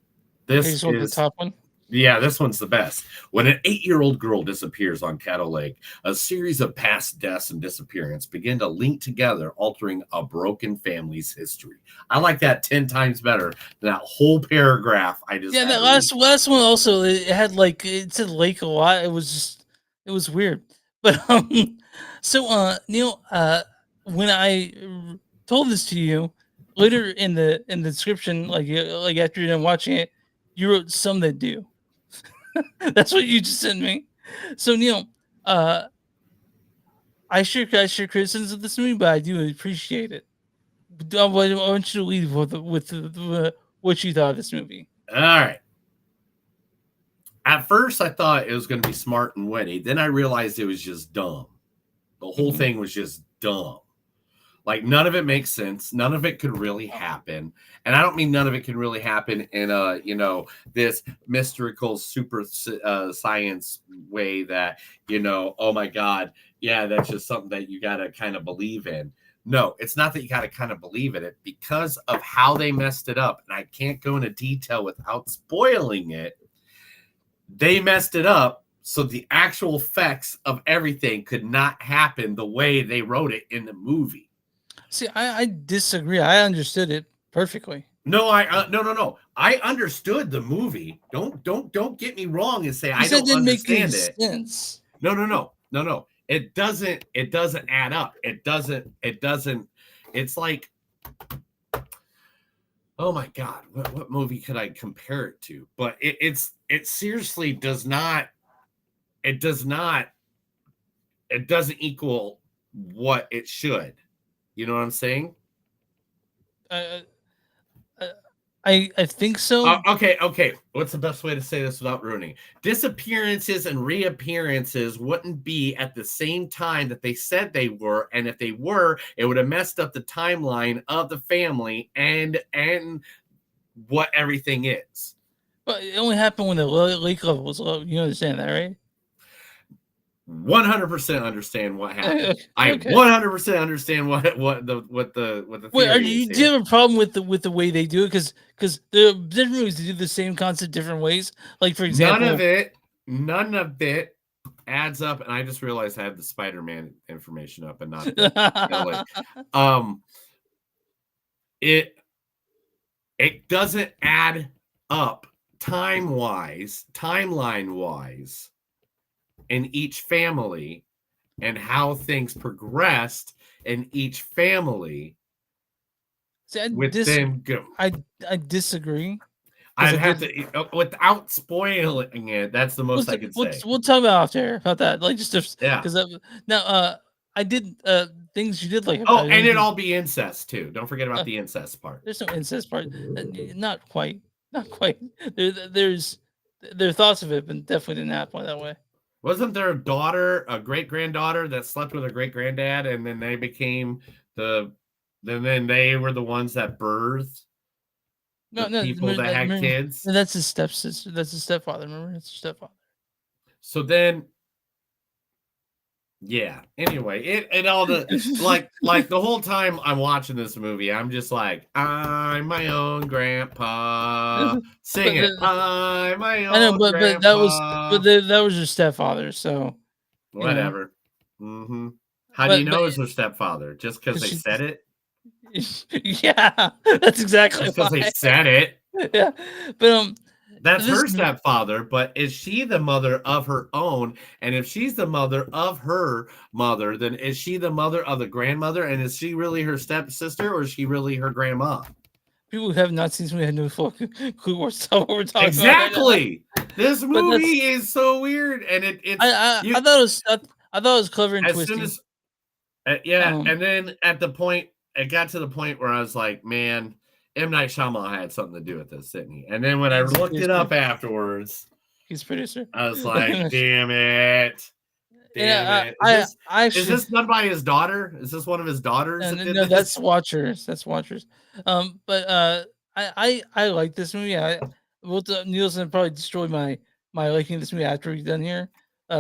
[SPEAKER 1] This is
[SPEAKER 2] the top one.
[SPEAKER 1] Yeah, this one's the best. When an 8-year-old girl disappears on Caddo Lake, a series of past deaths and disappearance begin to link together, altering a broken family's history. I like that 10 times better than that whole paragraph I just
[SPEAKER 2] that last one also, it had like, it said lake a lot. It was weird. But so Neil, when I told this to you later in the description, like after you're done watching it, you wrote some that do. That's what you just sent me. So Neil, I share criticisms of this movie, but I do appreciate it. I want you to leave with what you thought of this movie.
[SPEAKER 1] All right. At first, I thought it was going to be smart and witty. Then I realized it was just dumb. The whole thing was just dumb. Like, none of it makes sense. None of it could really happen. And I don't mean none of it can really happen in a, this mystical super science way that, oh my God, yeah, that's just something that you got to kind of believe in. No, it's not that you got to kind of believe in it because of how they messed it up. And I can't go into detail without spoiling it. They messed it up so the actual effects of everything could not happen the way they wrote it in the movie.
[SPEAKER 2] See, I disagree. I understood it perfectly.
[SPEAKER 1] No, no. I understood the movie. Don't get me wrong and say I don't understand it.
[SPEAKER 2] Sense.
[SPEAKER 1] No. It doesn't add up. It doesn't. It's like, oh my God, what movie could I compare it to? But it seriously does not. It doesn't equal what it should. You know what I'm saying?
[SPEAKER 2] I think so.
[SPEAKER 1] Okay. What's the best way to say this without ruining? Disappearances and reappearances wouldn't be at the same time that they said they were, and if they were, it would have messed up the timeline of the family and what everything is.
[SPEAKER 2] But it only happened when the lake level was low. You understand that, right?
[SPEAKER 1] 100% understand what happened. Okay. I 100% understand what the
[SPEAKER 2] Wait, do you have a problem with the way they do it? Because the different movies do the same concept different ways. Like, for example,
[SPEAKER 1] none of it adds up. And I just realized I have the Spider-Man information up and not it doesn't add up timeline wise in each family and how things progressed in each family.
[SPEAKER 2] I disagree.
[SPEAKER 1] I'd have to, without spoiling it, that's the most I could say.
[SPEAKER 2] We'll talk about that. Like, just because now I did things you did like.
[SPEAKER 1] Oh, and it'd all be incest too. Don't forget about the incest part.
[SPEAKER 2] There's no incest part. Not quite. There's thoughts of it, but definitely didn't happen that way.
[SPEAKER 1] Wasn't there a great-granddaughter that slept with her great-granddad, and then they became then they were the ones that birthed people that had kids?
[SPEAKER 2] That's his stepsister. That's his stepfather. Remember? That's his stepfather.
[SPEAKER 1] So then, yeah. Anyway, it all the like the whole time I'm watching this movie, I'm just like, I'm my own grandpa. Sing it. I'm my own. I know,
[SPEAKER 2] but that was your stepfather. So
[SPEAKER 1] whatever. Mm-hmm. How do you know it's her stepfather? Just because they said it?
[SPEAKER 2] Yeah, that's exactly
[SPEAKER 1] because they said it.
[SPEAKER 2] Yeah, but
[SPEAKER 1] that's her stepfather, but is she the mother of her own? And if she's the mother of her mother, then is she the mother of the grandmother? And is she really her stepsister, or is she really her grandma?
[SPEAKER 2] People who have not seen this movie had no fucking clue what we're talking
[SPEAKER 1] exactly. About. Right, this movie is so weird, and
[SPEAKER 2] I thought it was clever and twisty.
[SPEAKER 1] And then at the point, it got to the point where I was like, man, M. Night Shyamalan had something to do with this, didn't he? And then when I
[SPEAKER 2] He's
[SPEAKER 1] looked it up
[SPEAKER 2] producer.
[SPEAKER 1] afterwards,
[SPEAKER 2] He's producer.
[SPEAKER 1] I was like, damn it. Damn
[SPEAKER 2] Yeah,
[SPEAKER 1] it.
[SPEAKER 2] I
[SPEAKER 1] Is
[SPEAKER 2] actually
[SPEAKER 1] this done by his daughter? Is this one of his daughters that did
[SPEAKER 2] no,
[SPEAKER 1] this?
[SPEAKER 2] that's Watchers. That's Watchers. But I like this movie. Well, Nielsen probably destroyed my liking of this movie after we're done here,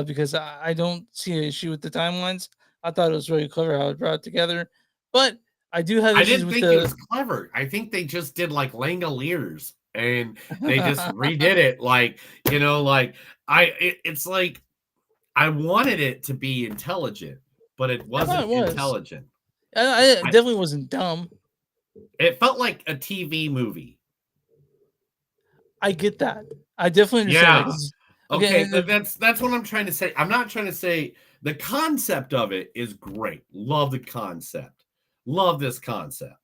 [SPEAKER 2] because I don't see an issue with the timelines. I thought it was really clever how it brought it together, but I do have
[SPEAKER 1] I
[SPEAKER 2] issues
[SPEAKER 1] didn't
[SPEAKER 2] with
[SPEAKER 1] think it
[SPEAKER 2] the.
[SPEAKER 1] was clever. I think they just did like Langoliers and they just redid it. Like, like it's like I wanted it to be intelligent, but it
[SPEAKER 2] I thought it
[SPEAKER 1] wasn't
[SPEAKER 2] was.
[SPEAKER 1] intelligent.
[SPEAKER 2] I definitely wasn't dumb.
[SPEAKER 1] It felt like a TV movie.
[SPEAKER 2] I get that. I definitely understand that.
[SPEAKER 1] Yeah.
[SPEAKER 2] 'Cause-
[SPEAKER 1] Okay,
[SPEAKER 2] and
[SPEAKER 1] that's what I'm trying to say. I'm not trying to say the concept of it is great. Love the concept. Love this concept.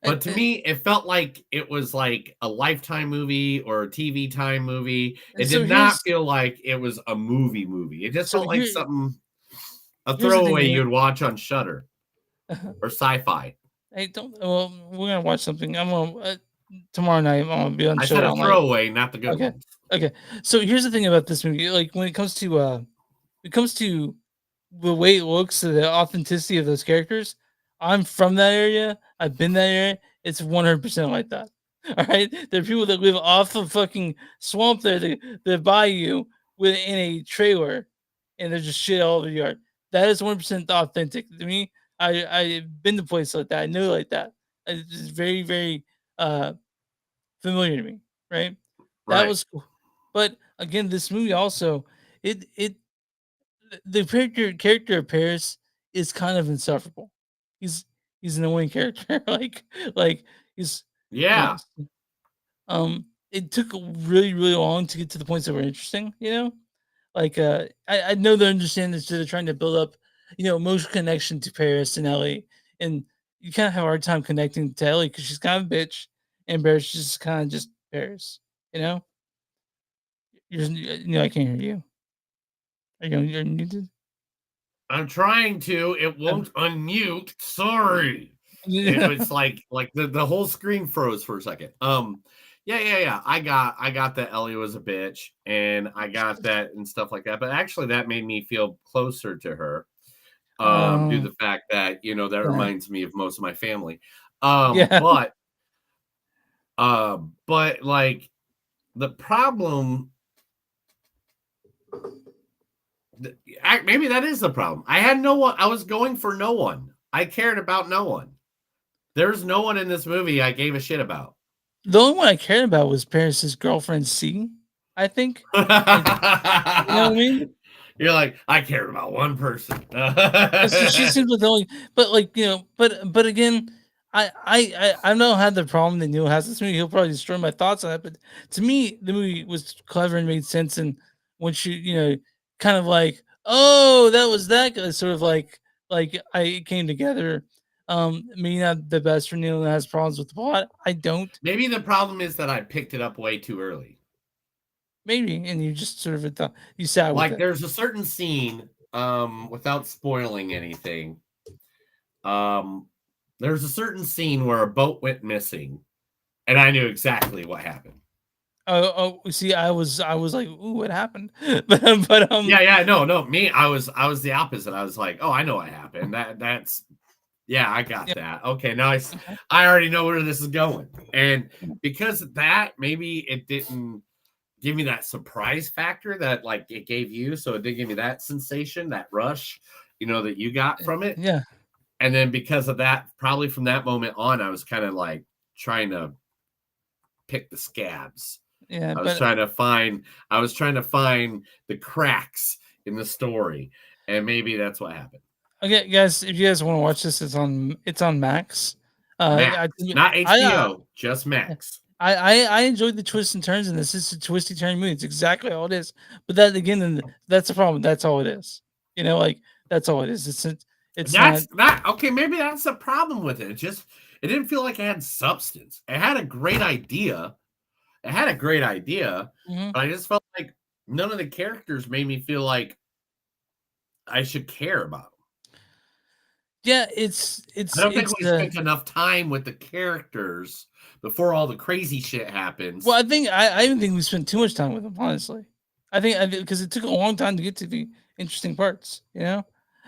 [SPEAKER 1] But to me, it felt like it was like a Lifetime movie or a TV Time movie. It
[SPEAKER 2] so
[SPEAKER 1] did not feel like it was a movie. It just
[SPEAKER 2] So
[SPEAKER 1] felt like
[SPEAKER 2] here-
[SPEAKER 1] something, a
[SPEAKER 2] here's the thing,
[SPEAKER 1] throwaway
[SPEAKER 2] man.
[SPEAKER 1] you'd watch on Shudder or Sci-Fi.
[SPEAKER 2] Hey, don't. Well, we're gonna watch something. I'm gonna tomorrow night. I'm gonna be on
[SPEAKER 1] I
[SPEAKER 2] show
[SPEAKER 1] said a
[SPEAKER 2] all night.
[SPEAKER 1] throwaway, not the good
[SPEAKER 2] Okay.
[SPEAKER 1] ones.
[SPEAKER 2] Okay. So here's the thing about this movie. Like when it comes to the way it looks, to the authenticity of those characters. I'm from that area. I've been that area. It's 100% like that. All right. There are people that live off of fucking swamp there, that buy you within a trailer, and there's just shit all over the yard. That is 100% authentic to me. I've been to places like that. I know like that. It's just very, very familiar to me. Right. That
[SPEAKER 1] Right.
[SPEAKER 2] was cool. But again, this movie also, it the character of Paris is kind of insufferable. He's he's an annoying character. like he's
[SPEAKER 1] Yeah.
[SPEAKER 2] it took really, really long to get to the points that were interesting, Like I know they understand that they're trying to build up, emotional connection to Paris and Ellie. And you kind of have a hard time connecting to Ellie because she's kind of a bitch, and Paris is just kind of just Paris, you know? I can't hear you. You're muted?
[SPEAKER 1] I'm trying to. It won't unmute. Sorry. It's like the whole screen froze for a second. Yeah. I got that Ellie was a bitch, and I got that and stuff like that. But actually, that made me feel closer to her. Due to the fact that that reminds me of most of my family.
[SPEAKER 2] Yeah.
[SPEAKER 1] But like the problem. Maybe that is the problem. I had no one. I was going for no one. I cared about no one. There's no one in this movie I gave a shit about.
[SPEAKER 2] The only one I cared about was Paris's girlfriend C, I think. You know what I mean?
[SPEAKER 1] You're like, I cared about one person.
[SPEAKER 2] She seems like the only, but but again, I don't have the problem that Neil has this movie. He'll probably destroy my thoughts on it. But to me, the movie was clever and made sense. And once you kind of like, oh, that was that guy, sort of like it came together. Maybe not the best for Neil and has problems with the plot. I don't.
[SPEAKER 1] Maybe the problem is that I picked it up way too early.
[SPEAKER 2] Maybe, and you just sort of thought you sat with
[SPEAKER 1] Like
[SPEAKER 2] it.
[SPEAKER 1] there's a certain scene, without spoiling anything. There's a certain scene where a boat went missing, and I knew exactly what happened.
[SPEAKER 2] Oh, see, I was like, ooh, what happened? but
[SPEAKER 1] no, me, I was the opposite. I was like, oh, I know what happened. That's I got that. Okay, now I already know where this is going, and because of that, maybe it didn't give me that surprise factor that like it gave you. So it did give me that sensation, that rush, that you got from it.
[SPEAKER 2] Yeah.
[SPEAKER 1] And then because of that, probably from that moment on, I was kind of like trying to pick the scabs.
[SPEAKER 2] Yeah,
[SPEAKER 1] I was trying to find the cracks in the story, and maybe that's what happened.
[SPEAKER 2] Okay, guys, if you guys want to watch this, it's on Max.
[SPEAKER 1] Max. Not HBO, just Max.
[SPEAKER 2] I enjoyed the twists and turns in this. It's a twisty turn movie. It's exactly all it is. But that again, that's the problem. That's all it is. Like that's all it is. It's
[SPEAKER 1] not okay. Maybe that's the problem with it. It didn't feel like it had substance. It had a great idea.
[SPEAKER 2] Mm-hmm.
[SPEAKER 1] But I just felt like none of the characters made me feel like I should care about them.
[SPEAKER 2] Yeah, it's
[SPEAKER 1] I don't think we spent enough time with the characters before all the crazy shit happens.
[SPEAKER 2] Well, I even think we spent too much time with them. Honestly, I think because it took a long time to get to the interesting parts. You know,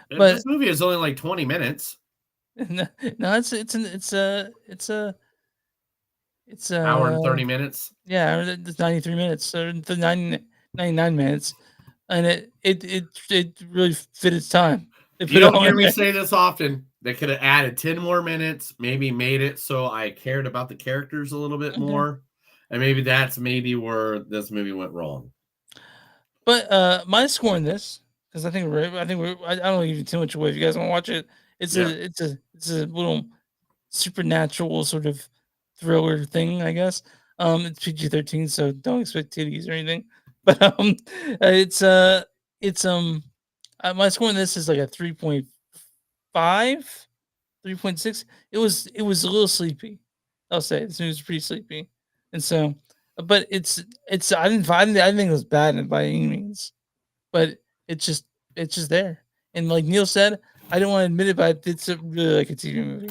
[SPEAKER 2] but
[SPEAKER 1] this movie is only like 20 minutes.
[SPEAKER 2] no, it's
[SPEAKER 1] hour and 30 minutes.
[SPEAKER 2] Yeah, it's 93 minutes or the 99 minutes, and it really fit its time.
[SPEAKER 1] You don't hear me say this often. They could have added 10 more minutes, maybe made it so I cared about the characters a little bit more, and maybe that's where this movie went wrong.
[SPEAKER 2] But my score in this, because I don't want to give you too much away. If you guys want to watch it, it's a little supernatural sort of thriller thing, I guess. It's PG-13, so don't expect titties or anything. But my score in this is like a 3.5, 3.6. It was a little sleepy. I'll say this movie was pretty sleepy, and so, but it's I didn't think it was bad by any means, but it's just there. And like Neil said, I don't want to admit it, but it's really like a TV movie.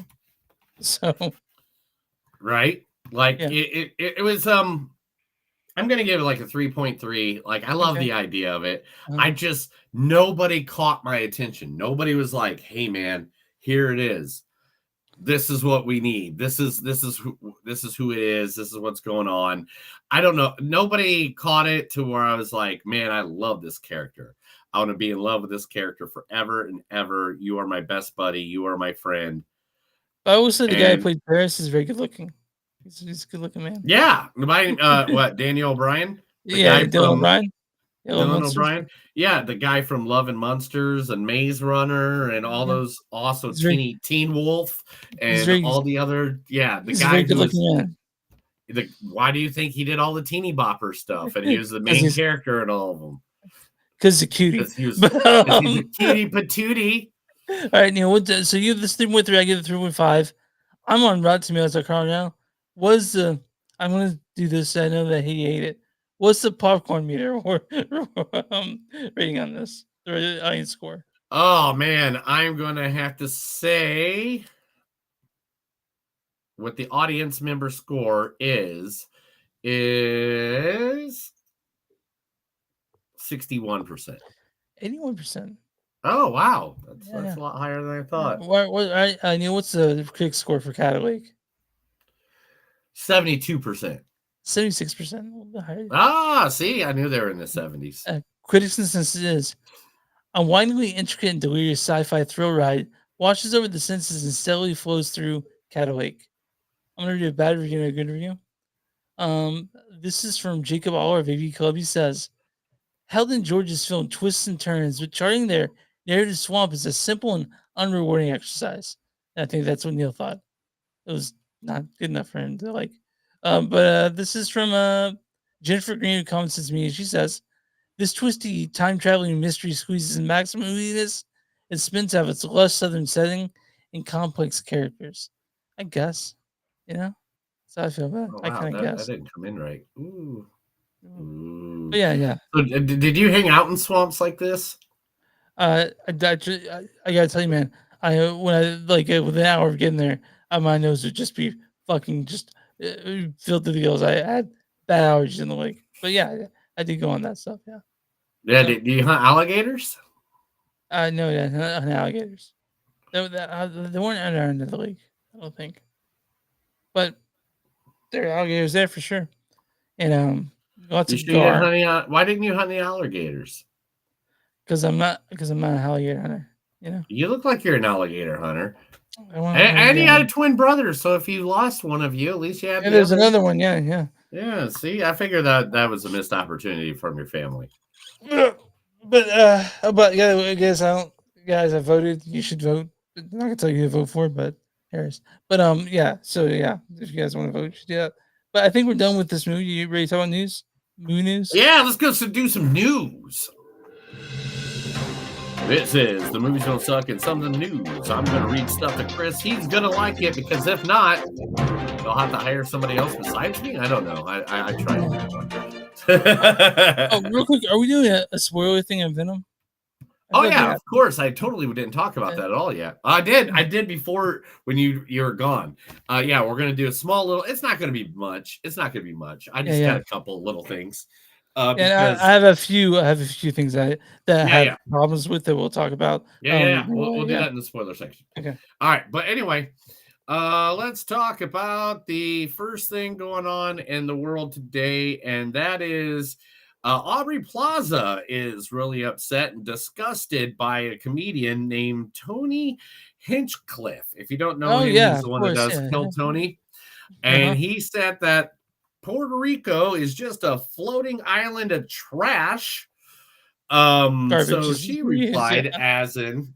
[SPEAKER 2] So,
[SPEAKER 1] right, like it was. I'm gonna give it like a 3.3. Like I love the idea of it. I just nobody caught my attention. Nobody was like, "Hey, man, here it is. This is what we need. This is who it is. This is what's going on." I don't know. Nobody caught it to where I was like, "Man, I love this character. I want to be in love with this character forever and ever. You are my best buddy. You are my friend."
[SPEAKER 2] I always say the guy who played Paris is very good looking. He's a good looking man.
[SPEAKER 1] Yeah. What, Daniel O'Brien?
[SPEAKER 2] Dylan O'Brien.
[SPEAKER 1] Dylan O'Brien. Yeah, the guy from Love and Monsters and Maze Runner and all those, also Teen Wolf and all the other. Yeah, the guy who was, why do you think he did all the teeny bopper stuff and he was the main character in all of them?
[SPEAKER 2] Because he's a cutie.
[SPEAKER 1] He's a cutie patootie.
[SPEAKER 2] All right, Neil. So you have this 3.3. I give it 3.5. I'm on Rotten Tomatoes now. I'm gonna do this. I know that he ate it. What's the popcorn meter or rating on this? The audience score.
[SPEAKER 1] Oh man, I'm gonna have to say what the audience member score is 61%.
[SPEAKER 2] 81%.
[SPEAKER 1] Oh wow, that's a lot higher than I thought.
[SPEAKER 2] Neil, what's the critic score for Caddo?
[SPEAKER 1] 72%.
[SPEAKER 2] 76%. A little bit higher.
[SPEAKER 1] See, I knew they were in the 70s.
[SPEAKER 2] Critics' consensus is a windingly intricate and delirious sci-fi thrill ride washes over the senses and steadily flows through Caddo Lake. I'm gonna read a bad review and a good review. This is from Jacob Aller of AV Club. He says, "Held in George's film twists and turns, but charting their narrative swamp is a simple and unrewarding exercise." And I think that's what Neil thought. It was not good enough for him to like. But this is from Jennifer Green, who comments to me. She says, "This twisty, time-traveling mystery squeezes in maximum moodiness and spins out of its lush southern setting and complex characters." I guess, that's how I feel about it.
[SPEAKER 1] Oh, wow,
[SPEAKER 2] I kind of guess.
[SPEAKER 1] That didn't come in right. Ooh.
[SPEAKER 2] But yeah.
[SPEAKER 1] So, did you hang out in swamps like this?
[SPEAKER 2] I gotta tell you, man. Within an hour of getting there, my nose would just be fucking just filled to the gills. I had bad allergies in the lake, but yeah, I did go on that stuff. Yeah.
[SPEAKER 1] Yeah. Do you hunt alligators?
[SPEAKER 2] No, not alligators. They weren't under the lake, I don't think. But there are alligators there for sure, and lots of gar.
[SPEAKER 1] Why didn't you hunt the alligators?
[SPEAKER 2] Because I'm not an alligator hunter.
[SPEAKER 1] You look like you're an alligator hunter. And you had a twin brother, so if you lost one of you, at least you had.
[SPEAKER 2] There's another one. Yeah.
[SPEAKER 1] Yeah. See, I figured that was a missed opportunity from your family.
[SPEAKER 2] But yeah, guys, I voted. You should vote. I'm not gonna tell you who to vote for, but Harris. But so yeah, if you guys want to vote, you should do that. But I think we're done with this movie. You ready to talk about news? Movie news?
[SPEAKER 1] Yeah, let's go do some news. This is The Movies Don't Suck and Some of the News. I'm going to read stuff to Chris. He's going to like it because if not, they'll have to hire somebody else besides me. I don't know. I tried.
[SPEAKER 2] Real quick, are we doing a spoiler thing of Venom?
[SPEAKER 1] Oh yeah, of course. I totally didn't talk about that at all yet. I did before when you were gone. Yeah, we're gonna do a small little. It's not gonna be much. It's not gonna be much. I just got a couple little things.
[SPEAKER 2] And
[SPEAKER 1] Because
[SPEAKER 2] I have a few. I have a few things that I have
[SPEAKER 1] yeah.
[SPEAKER 2] problems with that we'll talk about.
[SPEAKER 1] Yeah. We'll do that in the spoiler section.
[SPEAKER 2] Okay.
[SPEAKER 1] All right, but anyway, let's talk about the first thing going on in the world today, and that is Aubrey Plaza is really upset and disgusted by a comedian named Tony Hinchcliffe. If you don't know him, he's the one that does Kill Tony. And he said that Puerto Rico is just a floating island of trash. So she replied as in,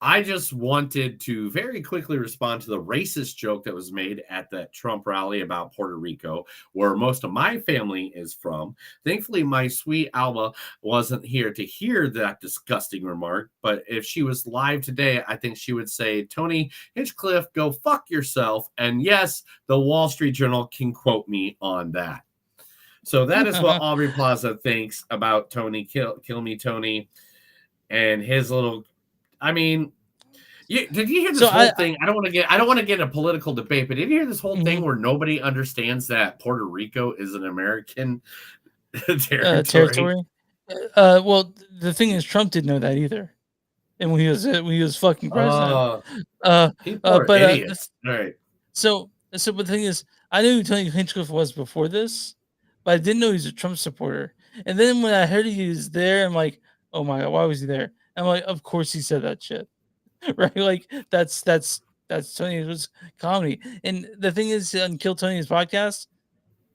[SPEAKER 1] I just wanted to very quickly respond to the racist joke that was made at that Trump rally about Puerto Rico, where most of my family is from. Thankfully, my sweet Alba wasn't here to hear that disgusting remark, but if she was live today, I think she would say, Tony Hinchcliffe, go fuck yourself. And yes, the Wall Street Journal can quote me on that. So that is what Aubrey Plaza thinks about Tony, Kill Me Tony, and his little... I mean, did you hear this whole thing? I don't want to get in a political debate, but did you hear this whole thing where nobody understands that Puerto Rico is an American territory?
[SPEAKER 2] Well, the thing is, Trump didn't know that either, and when he was fucking president.
[SPEAKER 1] People are idiots. All right.
[SPEAKER 2] So, but the thing is, I knew who Tony Hinchcliffe was before this, but I didn't know he was a Trump supporter. And then when I heard he was there, I'm like, oh my god, why was he there? I'm like, of course he said that shit, right? Like that's Tony's comedy. And the thing is, on Kill Tony's podcast,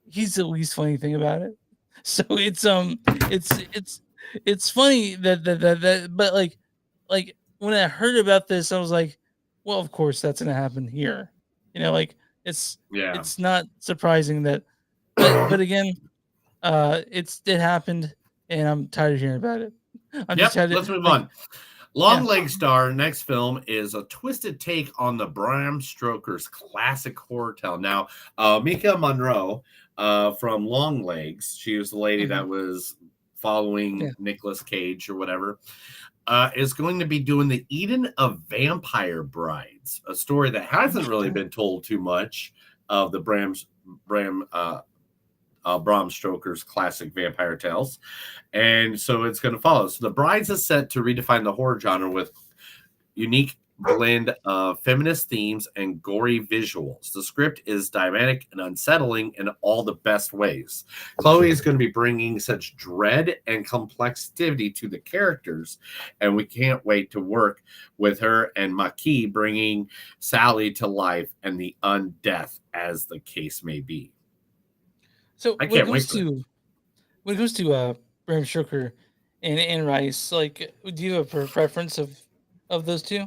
[SPEAKER 2] he's the least funny thing about it. So it's funny that but like when I heard about this, I was like, well, of course that's gonna happen here. You know, like it's not surprising that, but again, it happened, and I'm tired of hearing about it.
[SPEAKER 1] Let's move on. Long Leg Star, next film is a twisted take on the Bram Stoker's classic horror tale. Now, Mika Monroe from Long Legs, she was the lady that was following Nicolas Cage or whatever, is going to be doing the Eden of Vampire Brides, a story that hasn't really been told too much of the Bram Stoker's classic vampire tales. And so it's going to follow. So The Brides is set to redefine the horror genre with unique blend of feminist themes and gory visuals. The script is dynamic and unsettling in all the best ways. Chloe is going to be bringing such dread and complexity to the characters, and we can't wait to work with her and Maki bringing Sally to life and the undeath, as the case may be.
[SPEAKER 2] So when it comes to Bram Stoker and Anne Rice, like, do you have a preference of those two?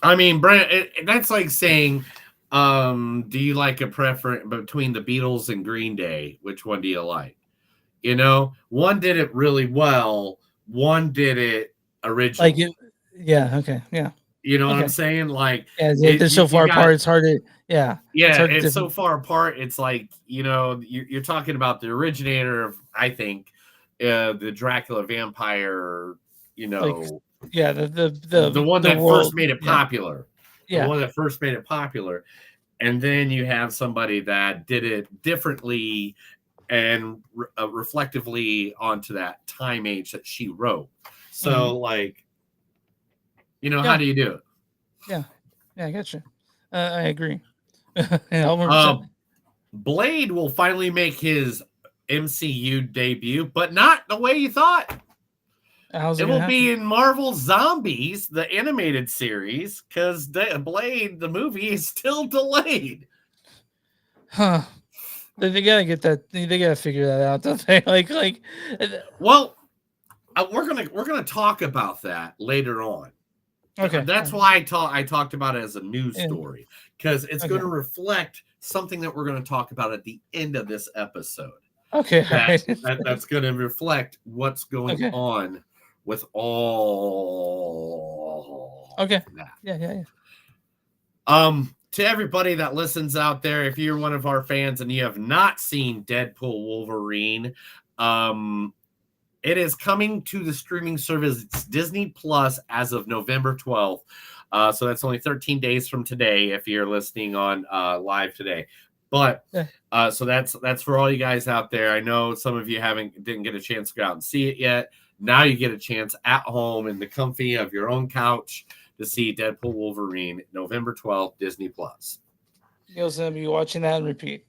[SPEAKER 1] I mean, that's like saying, do you like a preference between the Beatles and Green Day? Which one do you like? You know, one did it really well. One did it originally.
[SPEAKER 2] Like it, okay, yeah.
[SPEAKER 1] You know what I'm saying? Like,
[SPEAKER 2] they're so far apart. It's hard to,
[SPEAKER 1] it's so far apart. It's like, you know, you're talking about the originator of, I think, the Dracula vampire. You know, the one that first made it popular. The one that first made it popular, and then you have somebody that did it differently and reflectively onto that time age that she wrote. So, like. You know, how do you do it?
[SPEAKER 2] Yeah, I got you. I agree.
[SPEAKER 1] Blade will finally make his MCU debut, but not the way you thought. It will be in Marvel Zombies, the animated series, because Blade, the movie, is still delayed.
[SPEAKER 2] Huh. They gotta get that. They gotta figure that out, don't they? Like.
[SPEAKER 1] Well, we're gonna talk about that later on.
[SPEAKER 2] Okay,
[SPEAKER 1] that's why I talked about it as a news story, because it's going to reflect something that we're going to talk about at the end of this episode.
[SPEAKER 2] Okay,
[SPEAKER 1] that's going to reflect what's going on with all.
[SPEAKER 2] Okay.
[SPEAKER 1] That.
[SPEAKER 2] Yeah.
[SPEAKER 1] To everybody that listens out there, if you're one of our fans and you have not seen Deadpool Wolverine, It is coming to the streaming service Disney Plus as of November 12th. So that's only 13 days from today if you're listening on live today. But so that's for all you guys out there. I know some of you didn't get a chance to go out and see it yet. Now you get a chance at home in the comfy of your own couch to see Deadpool Wolverine November 12th, Disney Plus.
[SPEAKER 2] Neil's gonna be watching that and repeat.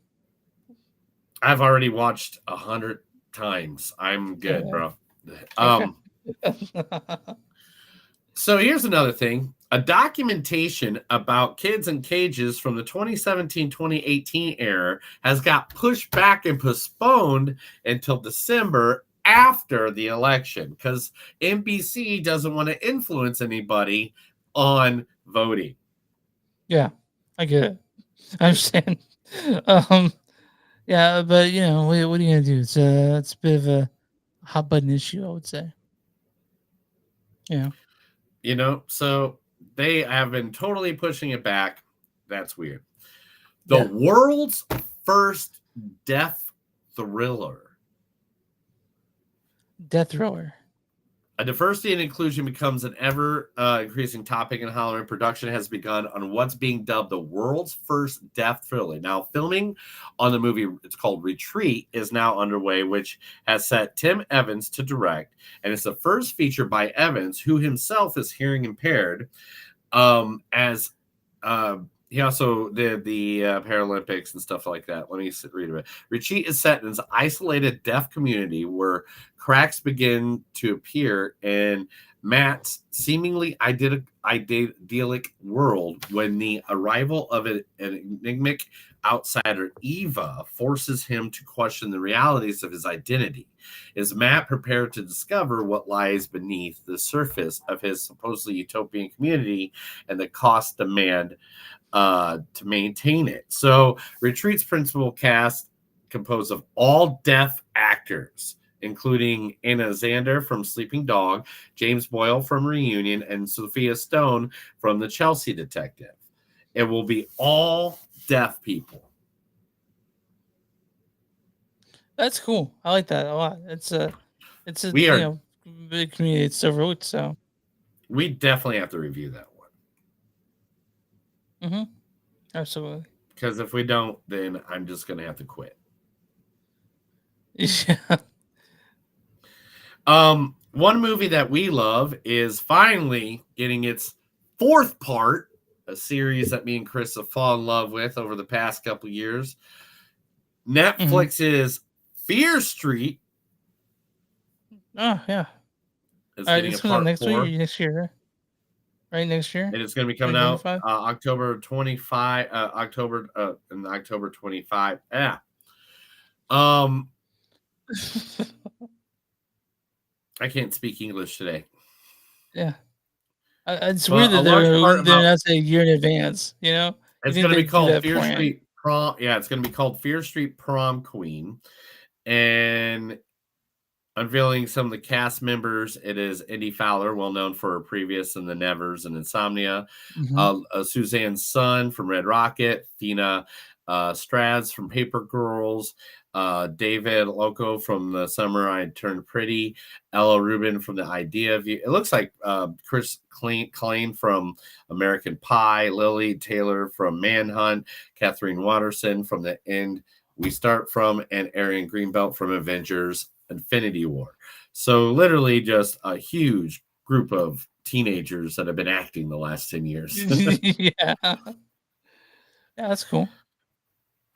[SPEAKER 1] I've already watched 100 times. I'm good, bro. So here's another thing. A documentation about kids in cages from the 2017-2018 era has got pushed back and postponed until December after the election because NBC doesn't want to influence anybody on voting.
[SPEAKER 2] Yeah, I get it. I understand. Yeah, but you know, what are you gonna do? It's a bit of a hot button issue, I would say. Yeah.
[SPEAKER 1] You know, so they have been totally pushing it back. That's weird. The world's first death thriller.
[SPEAKER 2] Death thriller.
[SPEAKER 1] A diversity and inclusion becomes an ever increasing topic in Hollywood. Production has begun on what's being dubbed the world's first death thriller. Now, filming on the movie, it's called Retreat, is now underway, which has set Tim Evans to direct. And it's the first feature by Evans, who himself is hearing impaired, he also did the Paralympics and stuff like that. Let me read a bit. Retreat is set in an isolated deaf community where cracks begin to appear in Matt's seemingly idyllic world when the arrival of an enigmatic outsider, Eva, forces him to question the realities of his identity. Is Matt prepared to discover what lies beneath the surface of his supposedly utopian community and the cost demand to maintain it? So Retreat's principal cast composed of all deaf actors, including Anna Zander from Sleeping Dog, James Boyle from Reunion, and Sophia Stone from The Chelsea Detective. It will be all deaf people.
[SPEAKER 2] That's cool. I like that a lot. It's a big community. It's overlooked, so
[SPEAKER 1] we definitely have to review that one.
[SPEAKER 2] Mm-hmm. Absolutely.
[SPEAKER 1] Because if we don't, then I'm just gonna have to quit.
[SPEAKER 2] Yeah.
[SPEAKER 1] One movie that we love is finally getting its fourth part, a series that me and Chris have fallen in love with over the past couple of years. Netflix's Fear Street.
[SPEAKER 2] Oh yeah.
[SPEAKER 1] It's getting a part
[SPEAKER 2] next
[SPEAKER 1] 4.
[SPEAKER 2] week, next year, right? Next year.
[SPEAKER 1] And it's going to be coming out October 25. October 25. Yeah. I can't speak English today.
[SPEAKER 2] Yeah. It's weird that they're not saying a year in advance, you know?
[SPEAKER 1] It's going to be called Fear Street Prom. Yeah, it's going to be called Fear Street Prom Queen. And unveiling some of the cast members, it is Indy Fowler, well known for her previous in The Nevers and Insomnia. Suzanne Sun from Red Rocket. Thina Strads from Paper Girls. David Loco from The Summer I Turned Pretty, Ella Rubin from The Idea of You. It looks like Chris Klein from American Pie, Lily Taylor from Manhunt, Catherine Watterson from The End We Start From, and Arian Greenbelt from Avengers Infinity War. So literally just a huge group of teenagers that have been acting the last 10 years.
[SPEAKER 2] Yeah, that's cool.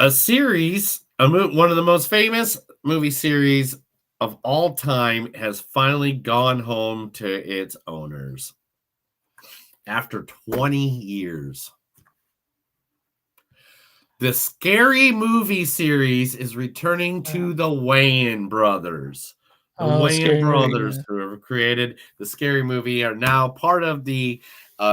[SPEAKER 1] A series, one of the most famous movie series of all time, has finally gone home to its owners after 20 years. The Scary Movie series is returning to the Wayans brothers. The Wayans brothers, who have created the Scary Movie, are now part of the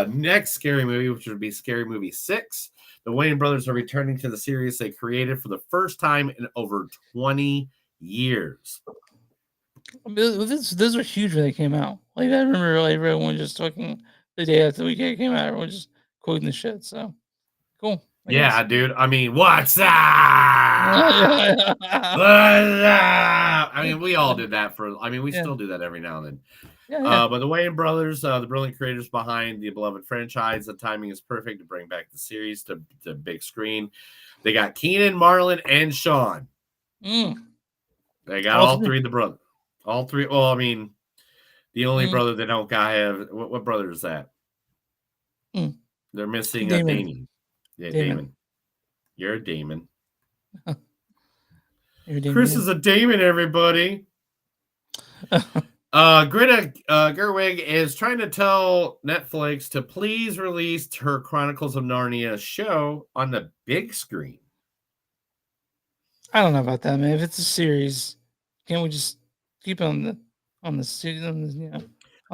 [SPEAKER 1] next Scary Movie, which would be Scary Movie 6. The Wayans brothers are returning to the series they created for the first time in over 20 years.
[SPEAKER 2] Those were huge when they came out. Like, I remember everyone just talking the day after the weekend came out. Everyone just quoting the shit. So cool.
[SPEAKER 1] Yeah, dude. I mean, what's up? What's up? I mean, we all did that we still do that every now and then.
[SPEAKER 2] Yeah.
[SPEAKER 1] But the Wayans brothers, the brilliant creators behind the beloved franchise, the timing is perfect to bring back the series to big screen. They got Keenan, Marlon, and Sean. They got all three of the brothers. All three. Well, I mean, the only brother they don't have. What brother is that? They're missing a Damon. Yeah, Damon. You're a Damon. Chris is a Damon, everybody. Greta Gerwig is trying to tell Netflix to please release her Chronicles of Narnia show on the big screen.
[SPEAKER 2] I don't know about that, man. If it's a series, can't we just keep it on the series?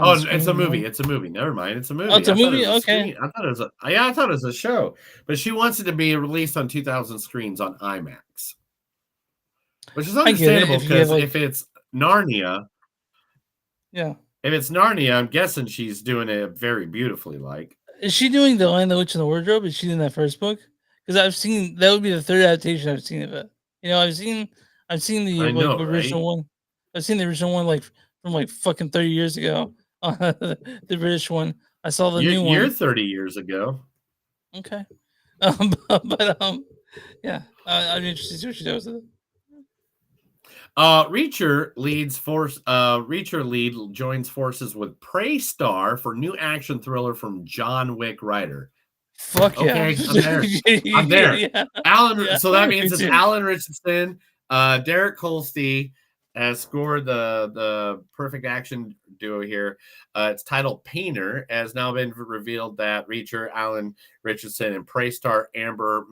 [SPEAKER 1] It's a movie. It's a movie. Never mind. It's a movie.
[SPEAKER 2] Oh, it's a movie. Okay.
[SPEAKER 1] I thought it was a show, but she wants it to be released on 2,000 screens on IMAX, which is understandable because if it's Narnia.
[SPEAKER 2] Yeah.
[SPEAKER 1] If it's Narnia, I'm guessing she's doing it very beautifully. Like,
[SPEAKER 2] is she doing The Lion, the Witch, and the Wardrobe? Is she in that first book? Because I've seen that would be the third adaptation I've seen of it. I've seen the original one. I've seen the original one from fucking 30 years ago. The British one. I saw the new one.
[SPEAKER 1] You're 30 years ago.
[SPEAKER 2] Okay. Yeah. I'm interested to see what she does with it.
[SPEAKER 1] Reacher joins forces with Prey Star for new action thriller from John Wick writer.
[SPEAKER 2] Fuck
[SPEAKER 1] okay,
[SPEAKER 2] yeah.
[SPEAKER 1] I'm there.
[SPEAKER 2] Yeah.
[SPEAKER 1] Alan. So that means it's Alan Richardson, Derek Kolstad has scored the perfect action duo here. It's titled Painter. Has now been revealed that Reacher, Alan Richardson, and Prey Star Amber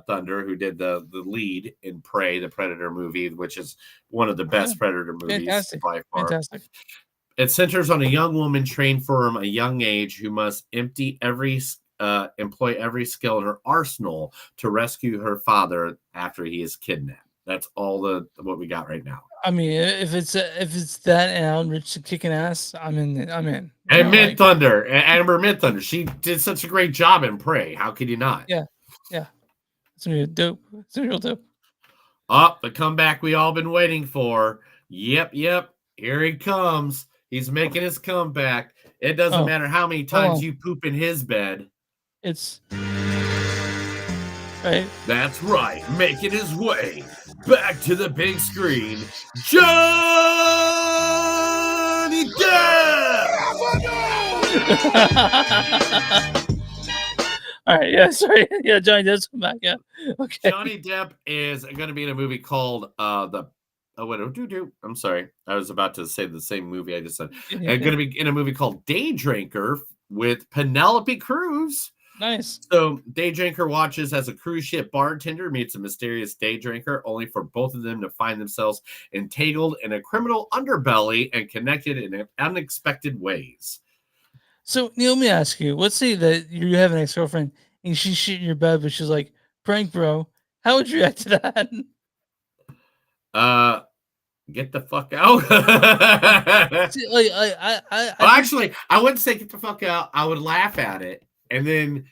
[SPEAKER 1] Thunder, who did the lead in Prey, the Predator movie, which is one of the best Predator movies by far.
[SPEAKER 2] Fantastic.
[SPEAKER 1] It centers on a young woman trained from a young age who must employ every skill in her arsenal to rescue her father after he is kidnapped. That's all what we got right now.
[SPEAKER 2] I mean, if it's that and Alan Richardson kicking ass, I'm in.
[SPEAKER 1] And Midthunder, Amber Midthunder, she did such a great job in Prey. How could you not?
[SPEAKER 2] Yeah. It's gonna be dope. It's real dope.
[SPEAKER 1] The comeback we all been waiting for. Yep. Here he comes. He's making his comeback. It doesn't matter how many times you poop in his bed.
[SPEAKER 2] It's right.
[SPEAKER 1] That's right. Making his way back to the big screen, Johnny Depp.
[SPEAKER 2] All right, yeah, sorry. Yeah, Johnny Depp's come back. Yeah. Okay.
[SPEAKER 1] Johnny Depp is going to be in a movie called I'm sorry. I was about to say the same movie I just said. I'm going to be in a movie called Day Drinker with Penelope Cruz.
[SPEAKER 2] Nice.
[SPEAKER 1] So Day Drinker watches as a cruise ship bartender meets a mysterious day drinker, only for both of them to find themselves entangled in a criminal underbelly and connected in unexpected ways.
[SPEAKER 2] So, Neil, let me ask you. Let's say that you have an ex-girlfriend and she's shitting your bed, but she's like, prank, bro. How would you react to that?
[SPEAKER 1] Get the fuck out. Actually, I wouldn't say get the fuck out. I would laugh at it. And then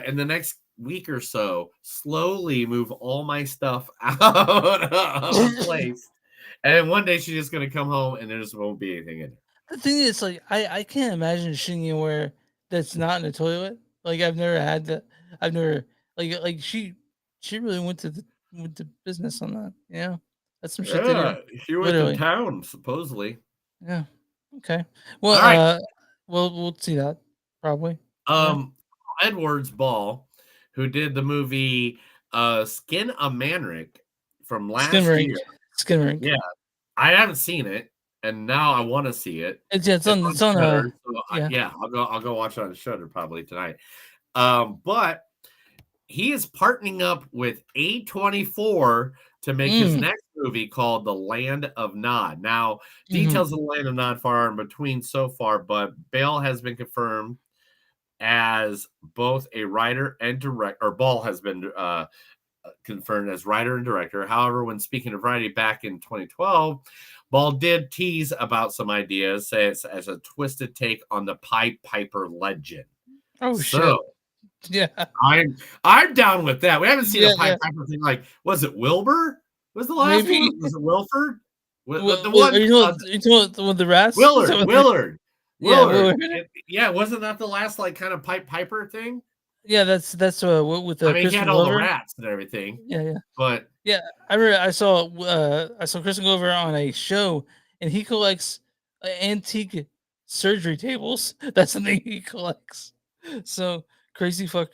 [SPEAKER 1] in the next week or so, slowly move all my stuff out of place. And one day she's just going to come home and there just won't be anything in it.
[SPEAKER 2] The thing is, I can't imagine shitting anywhere that's not in the toilet. Like, I've never had that. I've never like she really went to business on that. Yeah, that's some shit.
[SPEAKER 1] Yeah, she went to town supposedly.
[SPEAKER 2] Yeah. Okay. Well, we'll see that probably.
[SPEAKER 1] Edwards Ball, who did the movie Skin a Manrick from last year.
[SPEAKER 2] Skin Ring.
[SPEAKER 1] Yeah, I haven't seen it. And now I want to see it.
[SPEAKER 2] It's on
[SPEAKER 1] Shudder, I'll go watch it on Shudder probably tonight. But he is partnering up with A24 to make his next movie called The Land of Nod. Now, details of The Land of Nod far in between so far, but Bale has been confirmed as both a writer and director, or Ball has been confirmed as writer and director. However, when speaking of writing back in 2012, Ball did tease about some ideas, say it's as a twisted take on the Pied Piper legend.
[SPEAKER 2] Oh, shit. Yeah.
[SPEAKER 1] I'm down with that. We haven't seen
[SPEAKER 2] Yeah,
[SPEAKER 1] a Pied Piper thing. Like, was it Wilbur? Was the last
[SPEAKER 2] Maybe.
[SPEAKER 1] one? Was it Wilford? The
[SPEAKER 2] Are
[SPEAKER 1] one
[SPEAKER 2] you talking the one with the rats? Is that
[SPEAKER 1] Willard.
[SPEAKER 2] Yeah,
[SPEAKER 1] Willard.
[SPEAKER 2] Willard.
[SPEAKER 1] Yeah, wasn't that the last like kind of Pied Piper thing?
[SPEAKER 2] Yeah, that's with
[SPEAKER 1] I mean, he
[SPEAKER 2] Kristen
[SPEAKER 1] had all the
[SPEAKER 2] Glover.
[SPEAKER 1] rats and everything.
[SPEAKER 2] Yeah.
[SPEAKER 1] But
[SPEAKER 2] Yeah, I remember I saw Kristen Glover on a show, and he collects antique surgery tables. That's something he collects. So crazy fuck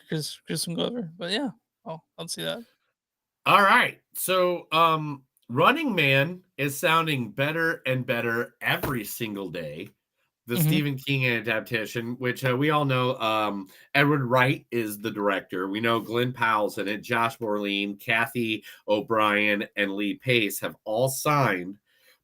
[SPEAKER 2] Kristen Glover. But yeah, I'll see that.
[SPEAKER 1] all right. So Running Man is sounding better and better every single day. The Stephen King adaptation, which we all know, Edward Wright is the director. We know Glenn Powell's in it, Josh Morleen, Kathy O'Brien, and Lee Pace have all signed.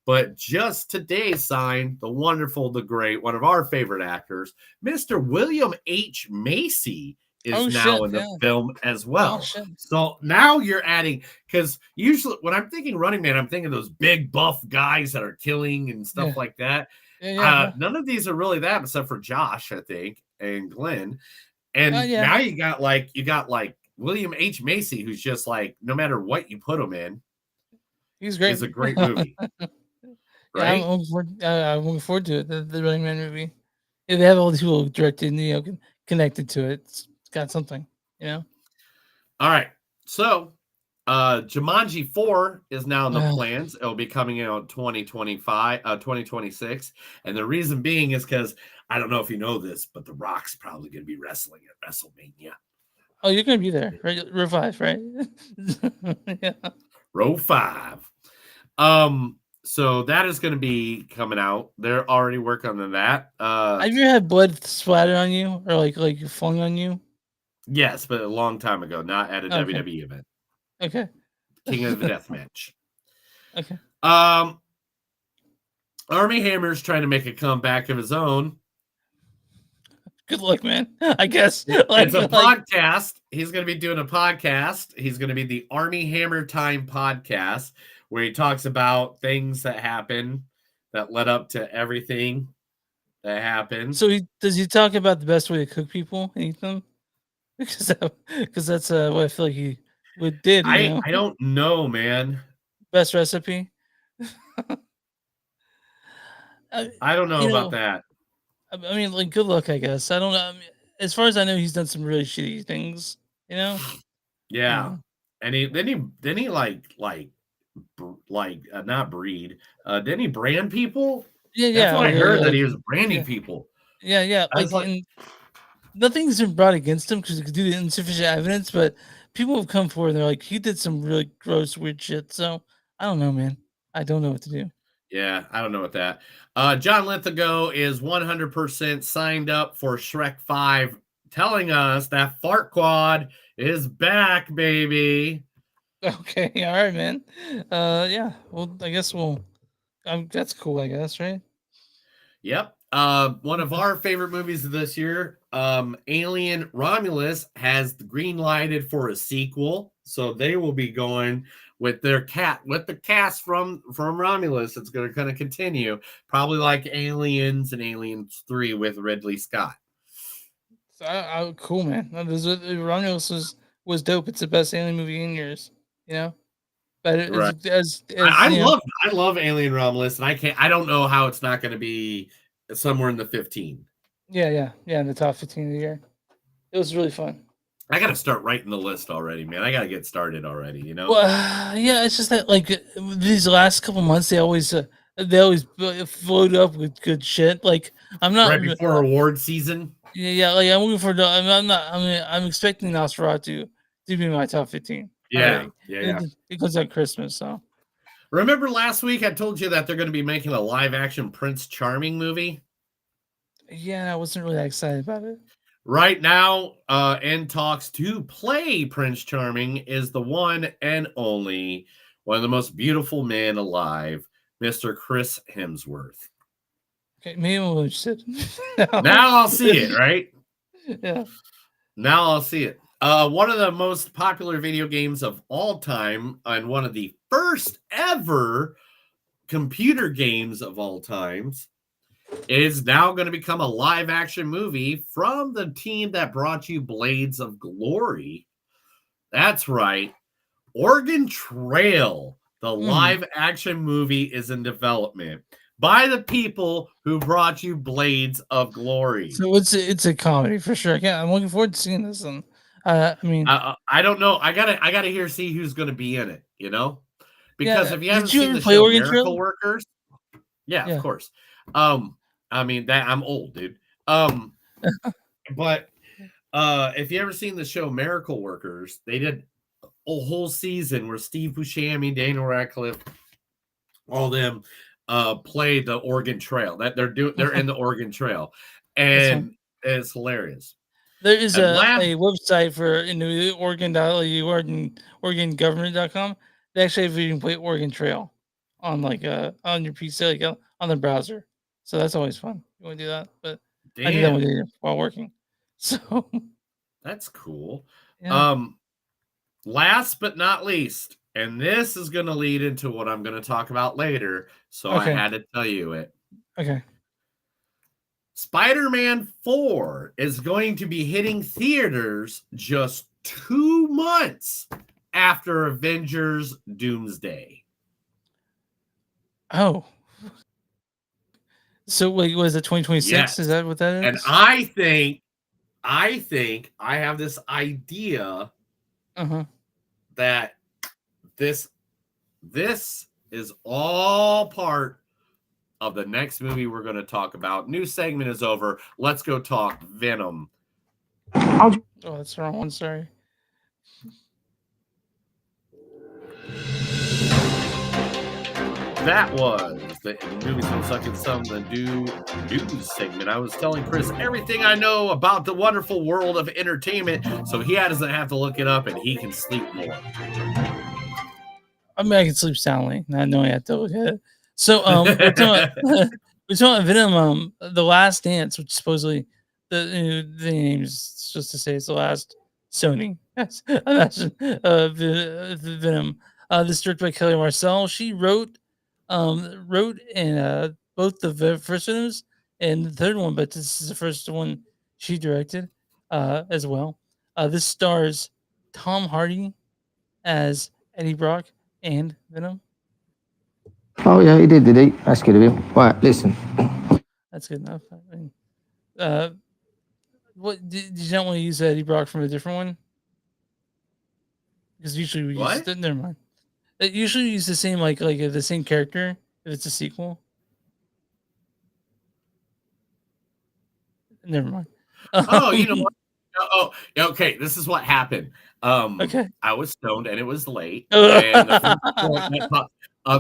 [SPEAKER 1] But just today signed the wonderful, the great, one of our favorite actors, Mr. William H. Macy is now in the film as well. So now you're adding, because usually when I'm thinking Running Man, I'm thinking those big buff guys that are killing and stuff like that. None of these are really that, except for Josh, I think, and Glenn. And now you got like William H. Macy, who's just like, no matter what you put him in,
[SPEAKER 2] he's great.
[SPEAKER 1] It's a great movie.
[SPEAKER 2] Right? I'm looking forward to it. The Running Man movie. Yeah, they have all these people directed, connected to it. It's got something,
[SPEAKER 1] All right. So Jumanji 4 is now in the plans. It'll be coming out 2026. And the reason being is because I don't know if you know this, but The Rock's probably going to be wrestling at WrestleMania.
[SPEAKER 2] Oh, you're going to be there, right? Row 5, right?
[SPEAKER 1] Yeah. Row 5. So that is going to be coming out. They're already working on that.
[SPEAKER 2] Have you ever had blood splatter on you or like flung on you?
[SPEAKER 1] Yes, but a long time ago, not at a WWE event.
[SPEAKER 2] Okay.
[SPEAKER 1] King of the Death Match.
[SPEAKER 2] Okay.
[SPEAKER 1] Army Hammer's trying to make a comeback of his own.
[SPEAKER 2] Good luck, man. I guess.
[SPEAKER 1] It's a podcast. He's going to be doing a podcast. He's going to be the Army Hammer Time podcast, where he talks about things that happen that led up to everything that happened.
[SPEAKER 2] So does he talk about the best way to cook people and eat them? Because that's what I feel like he did.
[SPEAKER 1] I don't know, man.
[SPEAKER 2] Best recipe.
[SPEAKER 1] I don't know about that.
[SPEAKER 2] I mean, like, good luck, I guess. I don't know. I mean, as far as I know, he's done some really shitty things.
[SPEAKER 1] Yeah. And then he not breed. Didn't he brand people?
[SPEAKER 2] Yeah.
[SPEAKER 1] That's what I heard, that he was branding people.
[SPEAKER 2] Yeah. Nothing's been brought against him because he could do the insufficient evidence, but people have come forward and they're like, he did some really gross, weird shit. So I don't know, man. I don't know what to do.
[SPEAKER 1] Yeah, I don't know what that. John Lithgow is 100% signed up for Shrek 5, telling us that Farquaad is back, baby.
[SPEAKER 2] Okay, all right, man. Yeah. Well, I guess that's cool, I guess, right?
[SPEAKER 1] Yep. One of our favorite movies of this year, Alien Romulus, has green lighted for a sequel, so they will be going with the cast from Romulus. It's going to kind of continue, probably like Aliens and Aliens 3 with Ridley Scott.
[SPEAKER 2] So, cool, man. Romulus was dope. It's the best alien movie in years, But
[SPEAKER 1] right. I love Alien Romulus, and I don't know how it's not going to be somewhere in the 15.
[SPEAKER 2] Yeah, in the top 15 of the year. It was really fun.
[SPEAKER 1] I got to start writing the list already, man. I got to get started already,
[SPEAKER 2] Well, yeah, it's just that like these last couple months, they always float up with good shit. Like I'm not
[SPEAKER 1] right before award season.
[SPEAKER 2] Yeah, like I'm looking for. I'm expecting Nosferatu to be in my top 15.
[SPEAKER 1] Yeah.
[SPEAKER 2] It goes at Christmas, so.
[SPEAKER 1] Remember last week I told you that they're going to be making a live action Prince Charming movie?
[SPEAKER 2] Yeah, I wasn't really that excited about it.
[SPEAKER 1] Right now, in talks to play Prince Charming is the one and only, one of the most beautiful men alive, Mr. Chris Hemsworth.
[SPEAKER 2] Okay, maybe I'm interested.
[SPEAKER 1] Now I'll see it, right?
[SPEAKER 2] Yeah.
[SPEAKER 1] Now I'll see it. One of the most popular video games of all time, and one of the first ever computer games of all times, is now going to become a live action movie from the team that brought you Blades of Glory. That's right. Oregon Trail, the live action movie, is in development by the people who brought you Blades of Glory.
[SPEAKER 2] So it's a comedy for sure. Yeah, I'm looking forward to seeing this. And I mean,
[SPEAKER 1] I don't know. I gotta see who's going to be in it. You know, because
[SPEAKER 2] yeah.
[SPEAKER 1] if you haven't
[SPEAKER 2] Did you
[SPEAKER 1] seen
[SPEAKER 2] ever
[SPEAKER 1] the
[SPEAKER 2] play
[SPEAKER 1] show
[SPEAKER 2] Oregon
[SPEAKER 1] Miracle
[SPEAKER 2] Trail?
[SPEAKER 1] Workers, yeah,
[SPEAKER 2] Yeah.
[SPEAKER 1] of course. I mean that I'm old, dude. But if you ever seen the show Miracle Workers, they did a whole season where Steve Buscemi, Daniel Radcliffe, all them play the Oregon Trail. That they're in the Oregon Trail, and it's hilarious.
[SPEAKER 2] There is
[SPEAKER 1] And
[SPEAKER 2] a website for Oregon.government.com. They actually have you can play Oregon Trail on like on your PC, like on the browser. So that's always fun. You want to do that? But I did that one day while working. So
[SPEAKER 1] that's cool.
[SPEAKER 2] Yeah.
[SPEAKER 1] Last but not least, and this is going to lead into what I'm going to talk about later, so I
[SPEAKER 2] Okay.
[SPEAKER 1] had to tell you it.
[SPEAKER 2] Okay.
[SPEAKER 1] Spider-Man 4 is going to be hitting theaters just 2 months after Avengers Doomsday.
[SPEAKER 2] Oh. So wait, was it 2026?
[SPEAKER 1] Yes.
[SPEAKER 2] Is that what that is?
[SPEAKER 1] And I think I have this idea that this is all part of the next movie we're going to talk about. New segment is over. Let's go talk Venom.
[SPEAKER 2] Oh, that's the wrong one. Sorry.
[SPEAKER 1] That was the Movies Don't Suck and Some, the new news segment. I was telling Chris everything I know about the wonderful world of entertainment, so he doesn't have to look it up and he can sleep more.
[SPEAKER 2] I mean, I can sleep soundly, not knowing I have to look at it. So, we're talking about Venom, The Last Dance, which supposedly the name is just to say it's the last Sony. Yes, imagine Venom. This is directed by Kelly Marcel. She wrote in both the first Venoms and the third one, but this is the first one she directed as well. This stars Tom Hardy as Eddie Brock and Venom.
[SPEAKER 9] Oh, yeah, he did he? That's good of him. Right, listen.
[SPEAKER 2] That's good enough. I mean, what did you not want to use Eddie Brock from a different one? Because usually we use never mind. Usually we use the same like the same character if it's a sequel. Never mind.
[SPEAKER 1] Oh, you know what? Oh, okay. This is what happened.
[SPEAKER 2] Okay.
[SPEAKER 1] I was stoned and it was late. And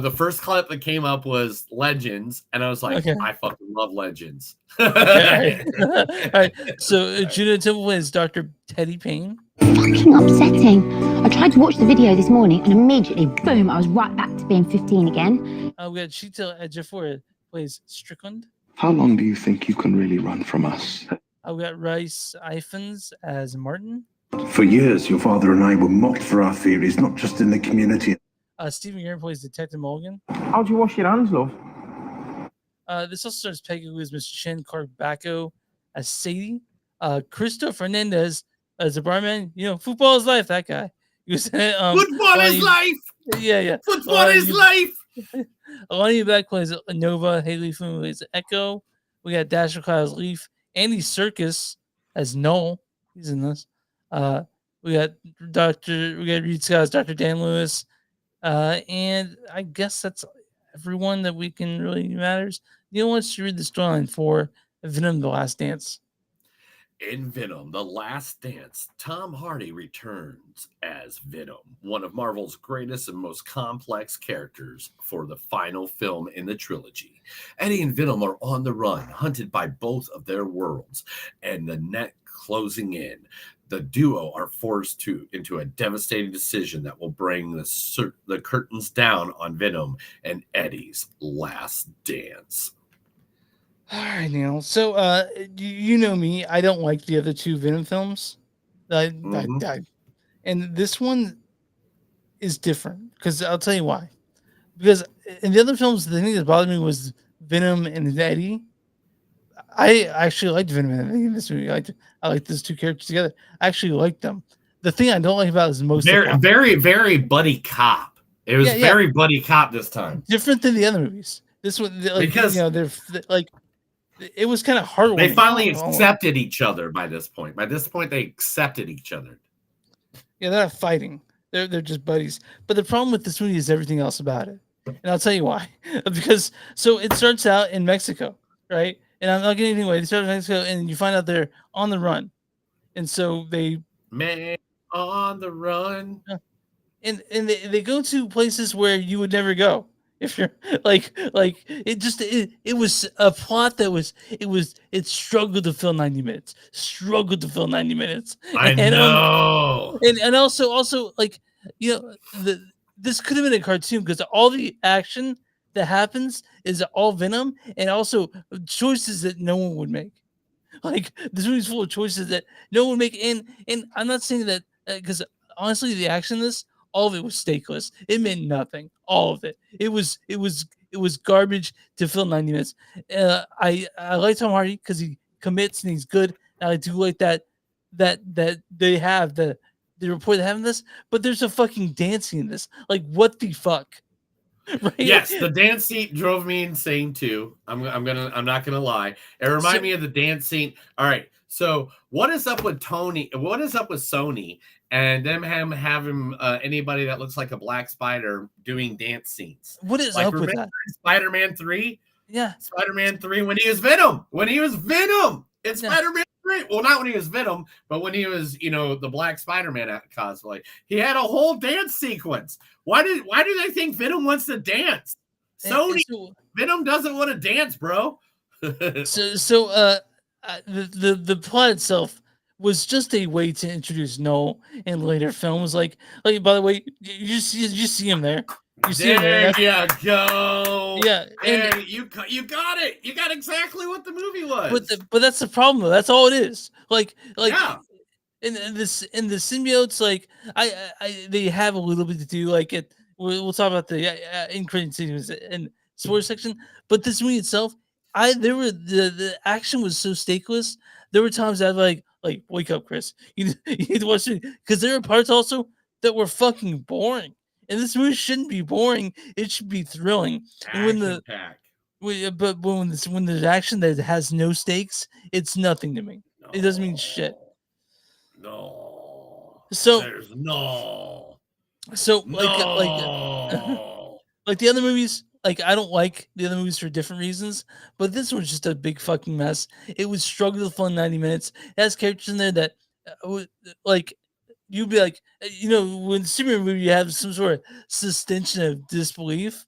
[SPEAKER 1] the first clip that came up was Legends, and I was like, I fucking love Legends.
[SPEAKER 2] Okay, all right. So Judah Temple is Dr. Teddy Payne.
[SPEAKER 11] Fucking upsetting. I tried to watch the video this morning and immediately, boom, I was right back to being 15 again.
[SPEAKER 2] We got Cheetah Ejiofor plays Strickland.
[SPEAKER 10] How long do you think you can really run from us?
[SPEAKER 2] We got Rice Ifans as Martin.
[SPEAKER 8] For years, your father and I were mocked for our theories, not just in the community.
[SPEAKER 2] Stephen Yeun plays Detective Mulligan.
[SPEAKER 9] How'd you wash your hands, love?
[SPEAKER 2] This also stars Peggy Lou as Mr. Chen, Clark Bacco as Sadie, Cristo Fernandez as the barman. You know, football is life. That guy. He was
[SPEAKER 1] football is life.
[SPEAKER 2] Yeah.
[SPEAKER 1] Football is life.
[SPEAKER 2] Alani Beck plays Nova. Haley Flynn plays Echo. We got Dasher Cloud as Leaf. Andy Serkis as Noel. He's in this. We got Reed Scott as Dr. Dan Lewis. And I guess that's everyone that we can really matters. Neil wants to read the storyline for Venom: The Last Dance.
[SPEAKER 1] In Venom: The Last Dance, Tom Hardy returns as Venom, one of Marvel's greatest and most complex characters for the final film in the trilogy. Eddie and Venom are on the run, hunted by both of their worlds, and the net closing in. The duo are forced into a devastating decision that will bring the curtains down on Venom and Eddie's last dance.
[SPEAKER 2] All right, Neil. So, you know me. I don't like the other two Venom films. And this one is different because I'll tell you why. Because in the other films, the thing that bothered me was Venom and Eddie. I actually liked Venom in this movie. I liked those two characters together. I actually liked them. The thing I don't like about it is most
[SPEAKER 1] very, very, very buddy cop. It was very buddy cop this time.
[SPEAKER 2] Different than the other movies. This one, like,
[SPEAKER 1] because
[SPEAKER 2] they're like, it was kind of heartwarming.
[SPEAKER 1] They finally accepted each other by this point. By this point, they accepted each other.
[SPEAKER 2] Yeah, they're not fighting. They're just buddies. But the problem with this movie is everything else about it. And I'll tell you why. Because so it starts out in Mexico, right? And I'm not getting anything away. They start in Mexico, and you find out they're on the run. And so they
[SPEAKER 1] Man on the run.
[SPEAKER 2] And they go to places where you would never go if you're like it was a plot that it struggled to fill 90 minutes.
[SPEAKER 1] I know.
[SPEAKER 2] And also like, this could have been a cartoon because all the action that happens is all Venom and also choices that no one would make. Like, this movie's full of choices that no one would make. And I'm not saying that because honestly, the action in this, all of it was stakeless. It meant nothing. All of it. It was garbage to fill 90 minutes. I like Tom Hardy because he commits and he's good. And I do like that they have the report they have in this, but there's a fucking dancing in this. Like, what the fuck? Right?
[SPEAKER 1] Yes, the dance scene drove me insane too. I'm not gonna lie. It reminded me of the dance scene. All right. So what is up with Tony? What is up with Sony and them having anybody that looks like a black spider doing dance scenes?
[SPEAKER 2] What is up with that?
[SPEAKER 1] Spider-Man 3?
[SPEAKER 2] Yeah.
[SPEAKER 1] Spider-Man 3 when he was Venom. It's Spider-Man 3. Well, not when he was Venom, but when he was, the Black Spider-Man cosplay. He had a whole dance sequence. Why do they think Venom wants to dance? Sony, Venom doesn't want to dance, bro.
[SPEAKER 2] The plot itself was just a way to introduce Noel in later films. Like by the way, you see him there. You see him there.
[SPEAKER 1] There you go.
[SPEAKER 2] Yeah,
[SPEAKER 1] and you got it. You got exactly what the movie was.
[SPEAKER 2] But that's the problem, though. That's all it is. Like
[SPEAKER 1] yeah.
[SPEAKER 2] In the symbiotes, like they have a little bit to do. Like it, we'll talk about the in credit scenes and sports section. But this movie itself, the action was so stakeless. There were times I'd like wake up, Chris. You need to watch it because there are parts also that were fucking boring. And this movie shouldn't be boring. It should be thrilling. And when there's action that has no stakes, it's nothing to me. No. It doesn't mean shit.
[SPEAKER 1] No.
[SPEAKER 2] So
[SPEAKER 1] there's no.
[SPEAKER 2] So like the other movies, like I don't like the other movies for different reasons, but this was just a big fucking mess. It was struggle to fill 90 minutes. It has characters in there that like you'd be like, when Superman movie you have some sort of suspension of disbelief,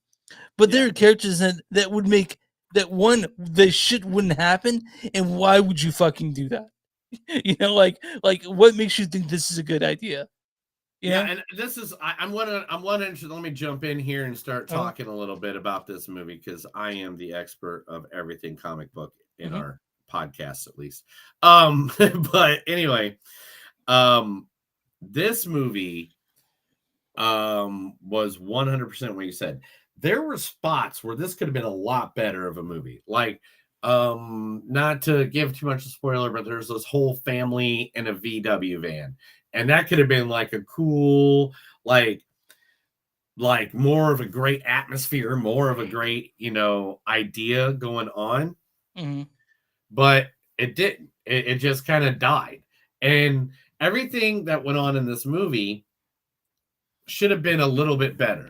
[SPEAKER 2] but there are characters that would make that shit wouldn't happen, and why would you fucking do that? Like what makes you think this is a good idea?
[SPEAKER 1] Yeah, and this is I'm gonna let me jump in here and start talking a little bit about this movie because I am the expert of everything comic book in our podcast, at least. But anyway, this movie was 100% what you said. There were spots where this could have been a lot better of a movie. Like, not to give too much of a spoiler, but there's this whole family in a VW van. And that could have been like a cool, like more of a great atmosphere, more of a great, idea going on.
[SPEAKER 2] Mm-hmm.
[SPEAKER 1] But it didn't. It just kind of died. And everything that went on in this movie should have been a little bit better.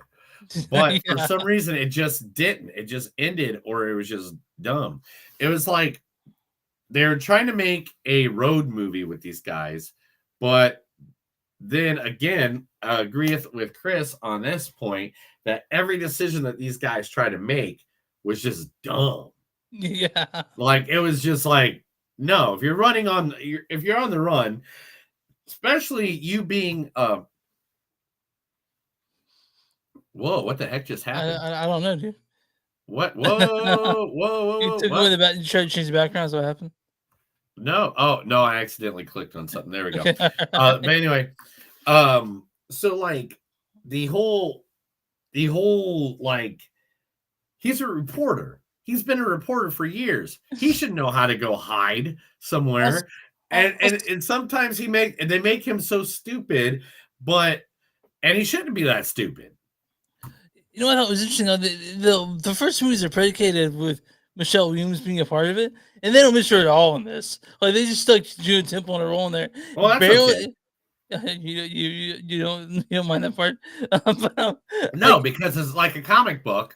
[SPEAKER 1] But for some reason, it just didn't. It just ended, or it was just dumb. It was like they're trying to make a road movie with these guys. But then again, I agree with Chris on this point that every decision that these guys try to make was just dumb.
[SPEAKER 2] Yeah.
[SPEAKER 1] Like, it was just like, no, if you're on the run, especially you being whoa, what the heck just happened?
[SPEAKER 2] I don't know, dude.
[SPEAKER 1] What? Whoa.
[SPEAKER 2] You took away you tried to change the background, is what happened?
[SPEAKER 1] No. Oh, no, I accidentally clicked on something. There we go. But anyway, so like the whole like he's a reporter. He's been a reporter for years. He should know how to go hide somewhere. And sometimes they make him so stupid, and he shouldn't be that stupid.
[SPEAKER 2] You know what I thought was interesting? The first movies are predicated with Michelle Williams being a part of it, and they don't miss her at all in this. Like they just stuck Juno Temple on a role in there.
[SPEAKER 1] Well, that's
[SPEAKER 2] Barely,
[SPEAKER 1] okay.
[SPEAKER 2] you don't mind that part?
[SPEAKER 1] No, because it's like a comic book.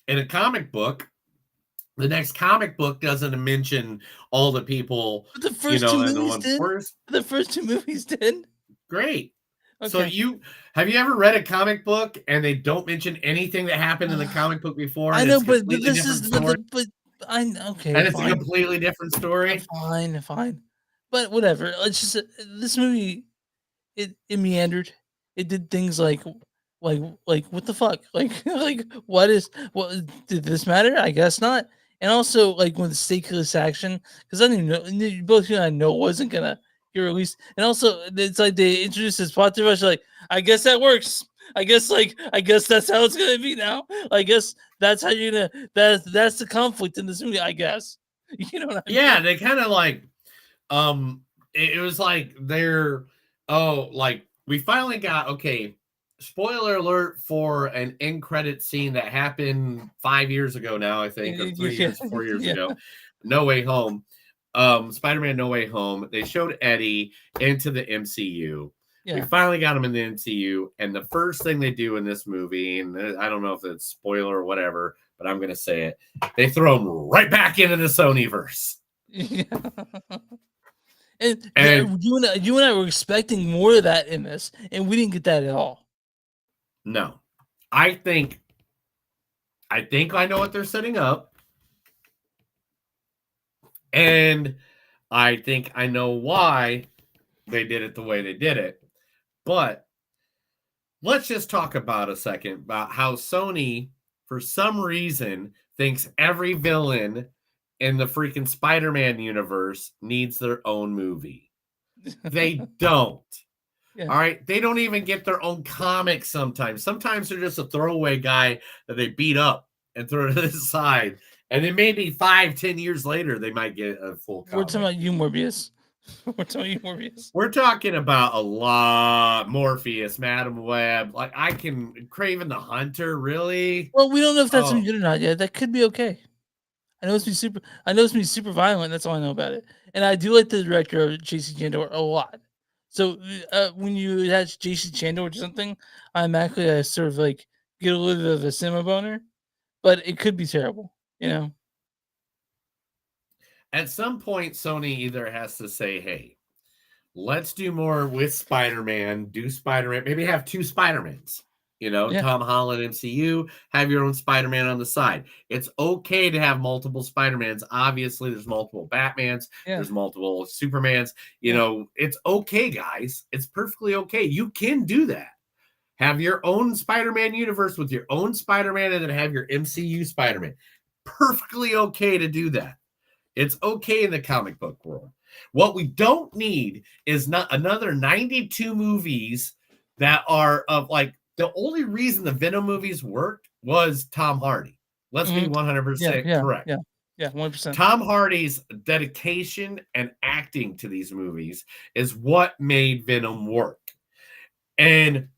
[SPEAKER 1] In a comic book, the next comic book doesn't mention all the people.
[SPEAKER 2] But the first two movies did. The first two movies did.
[SPEAKER 1] Great.
[SPEAKER 2] Okay.
[SPEAKER 1] So have you ever read a comic book and they don't mention anything that happened in the comic book before?
[SPEAKER 2] I know, but this is okay.
[SPEAKER 1] And it's a completely different story.
[SPEAKER 2] Fine. But whatever. It's just this movie. It meandered. It did things like what the fuck? Like what did this matter? I guess not. And also like with stakeless action, because I didn't know both you and I know it wasn't gonna get released. And also it's like they introduced this plot device, like I guess that works. I guess that's how it's gonna be now. I guess that's how you're gonna that's the conflict in this movie, I guess. You know what I mean?
[SPEAKER 1] Yeah, they kind of like it was like we finally got spoiler alert for an end credit scene that happened 5 years ago now, I think, or 3 years, 4 years ago. No Way Home. Spider-Man No Way Home. They showed Eddie into the MCU. Yeah. We finally got him in the MCU, and the first thing they do in this movie, and I don't know if it's spoiler or whatever, but I'm gonna say it, they throw him right back into the Sonyverse.
[SPEAKER 2] Yeah. And you and I were expecting more of that in this, and we didn't get that at all.
[SPEAKER 1] No. I think I know what they're setting up. And I think I know why they did it the way they did it. But let's just talk about a second about how Sony, for some reason, thinks every villain in the freaking Spider-Man universe needs their own movie. They don't. Yeah. All right. They don't even get their own comics sometimes. Sometimes they're just a throwaway guy that they beat up and throw to the side. And then maybe 5-10 years later, they might get a full comic.
[SPEAKER 2] We're talking about you, Morbius.
[SPEAKER 1] We're talking about a lot. Morpheus, Madam Web. Like, I can Craven the Hunter, really?
[SPEAKER 2] Well, we don't know if that's good or not yet. That could be okay. I know it's be super violent. That's all I know about it. And I do like the director of J.C. Chandor a lot. So when you attach J.C. Chandor to something, automatically I sort of like get a little bit of a cinema boner. But it could be terrible, you know.
[SPEAKER 1] At some point, Sony either has to say, "Hey, let's do more with Spider-Man. Do Spider-Man. Maybe have 2 Spider-Mans." You know, yeah. Tom Holland MCU, have your own Spider-Man on the side. It's okay to have multiple Spider-Mans. Obviously, there's multiple Batmans. Yeah. There's multiple Supermans. You know, it's okay, guys. It's perfectly okay. You can do that. Have your own Spider-Man universe with your own Spider-Man and then have your MCU Spider-Man. Perfectly okay to do that. It's okay in the comic book world. What we don't need is not another 92 movies that are of like, the only reason the Venom movies worked was Tom Hardy. Let's be 100% correct.
[SPEAKER 2] Yeah, 100%.
[SPEAKER 1] Tom Hardy's dedication and acting to these movies is what made Venom work. And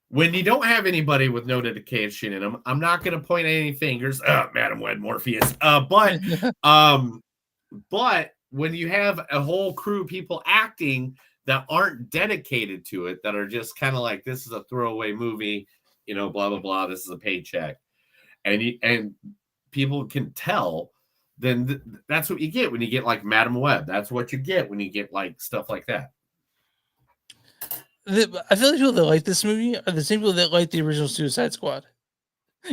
[SPEAKER 1] when you don't have anybody with no dedication in them, I'm not going to point any fingers. Madam Web, Morpheus. But when you have a whole crew of people acting that aren't dedicated to it, that are just kind of like, this is a throwaway movie, you know, blah, blah, blah. This is a paycheck. And people can tell, then that's what you get when you get like Madam Web. That's what you get when you get like stuff like that.
[SPEAKER 2] I feel like people that like this movie are the same people that like the original Suicide Squad.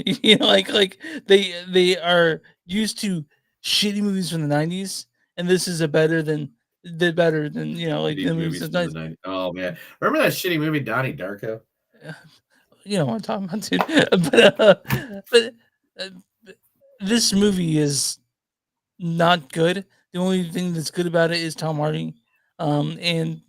[SPEAKER 2] You know, like they are used to shitty movies from the 90s, and this is better than you know, like the movies of the 90s.
[SPEAKER 1] Oh man, remember that shitty movie Donnie Darko?
[SPEAKER 2] You know what I'm talking about, dude. But this movie is not good. The only thing that's good about it is Tom Hardy, and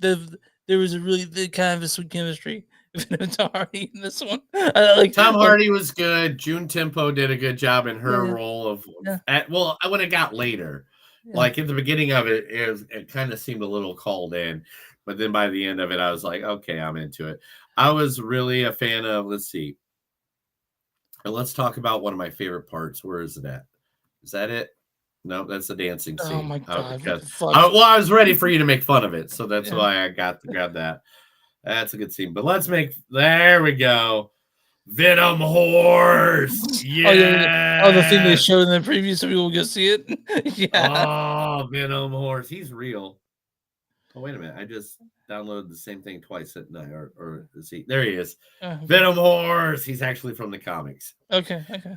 [SPEAKER 2] there was a really kind of a sweet chemistry Venom Tom Hardy in this one. Like
[SPEAKER 1] Tom Hardy was good. June Tempo did a good job in her
[SPEAKER 2] Yeah.
[SPEAKER 1] role of
[SPEAKER 2] Yeah.
[SPEAKER 1] well, when it got later.
[SPEAKER 2] Yeah.
[SPEAKER 1] Like at the beginning of it, it kind of seemed a little called in, but then by the end of it, I was like, okay, I'm into it. I was really a fan of, let's see. And let's talk about one of my favorite parts. Where is it at? Is that it? No, that's the dancing scene.
[SPEAKER 2] Oh my god!
[SPEAKER 1] because-
[SPEAKER 2] What the fuck?
[SPEAKER 1] I was ready for you to make fun of it, so that's
[SPEAKER 2] Yeah.
[SPEAKER 1] why I got to grab that. That's a good scene. But let's make there we go. Venom horse. Yeah.
[SPEAKER 2] Oh, the thing they showed in the preview, so people will go see it. Yeah.
[SPEAKER 1] Oh, Venom horse. He's real. Oh, wait a minute. I just downloaded the same thing twice at night. Or see, there he is.
[SPEAKER 2] Okay.
[SPEAKER 1] Venom horse. He's actually from the comics.
[SPEAKER 2] Okay. Okay.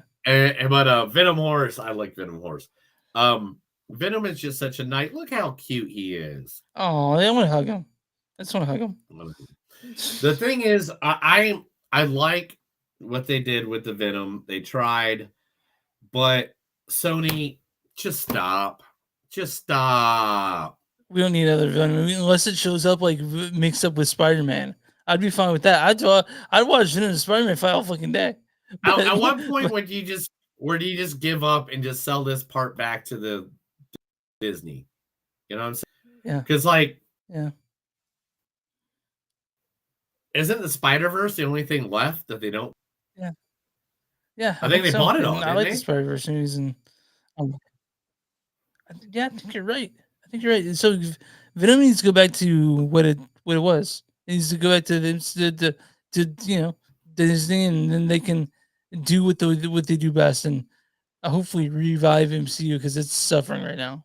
[SPEAKER 1] But Venom horse. I like Venom horse. Venom is just such a nice. Look how cute he is.
[SPEAKER 2] Oh, I want to hug him. I just want to hug him.
[SPEAKER 1] The thing is, I like what they did with the Venom. They tried, but Sony, just stop. Just stop.
[SPEAKER 2] We don't need other Venom unless it shows up like mixed up with Spider-Man. I'd be fine with that. I'd watch Venom and Spider-Man fight all fucking day.
[SPEAKER 1] At what point would you just give up and just sell this part back to the Disney? You know what I'm saying?
[SPEAKER 2] Yeah.
[SPEAKER 1] Because
[SPEAKER 2] yeah.
[SPEAKER 1] Isn't the Spider-Verse the only thing left that they don't?
[SPEAKER 2] Yeah,
[SPEAKER 1] I think they bought it all,
[SPEAKER 2] I
[SPEAKER 1] didn't
[SPEAKER 2] like
[SPEAKER 1] they?
[SPEAKER 2] the Spider-Verse movies, and yeah, I think you're right. So Venom needs to go back to what it was. It needs to go back to Disney, and then they can do what they do best, and hopefully revive MCU because it's suffering right now.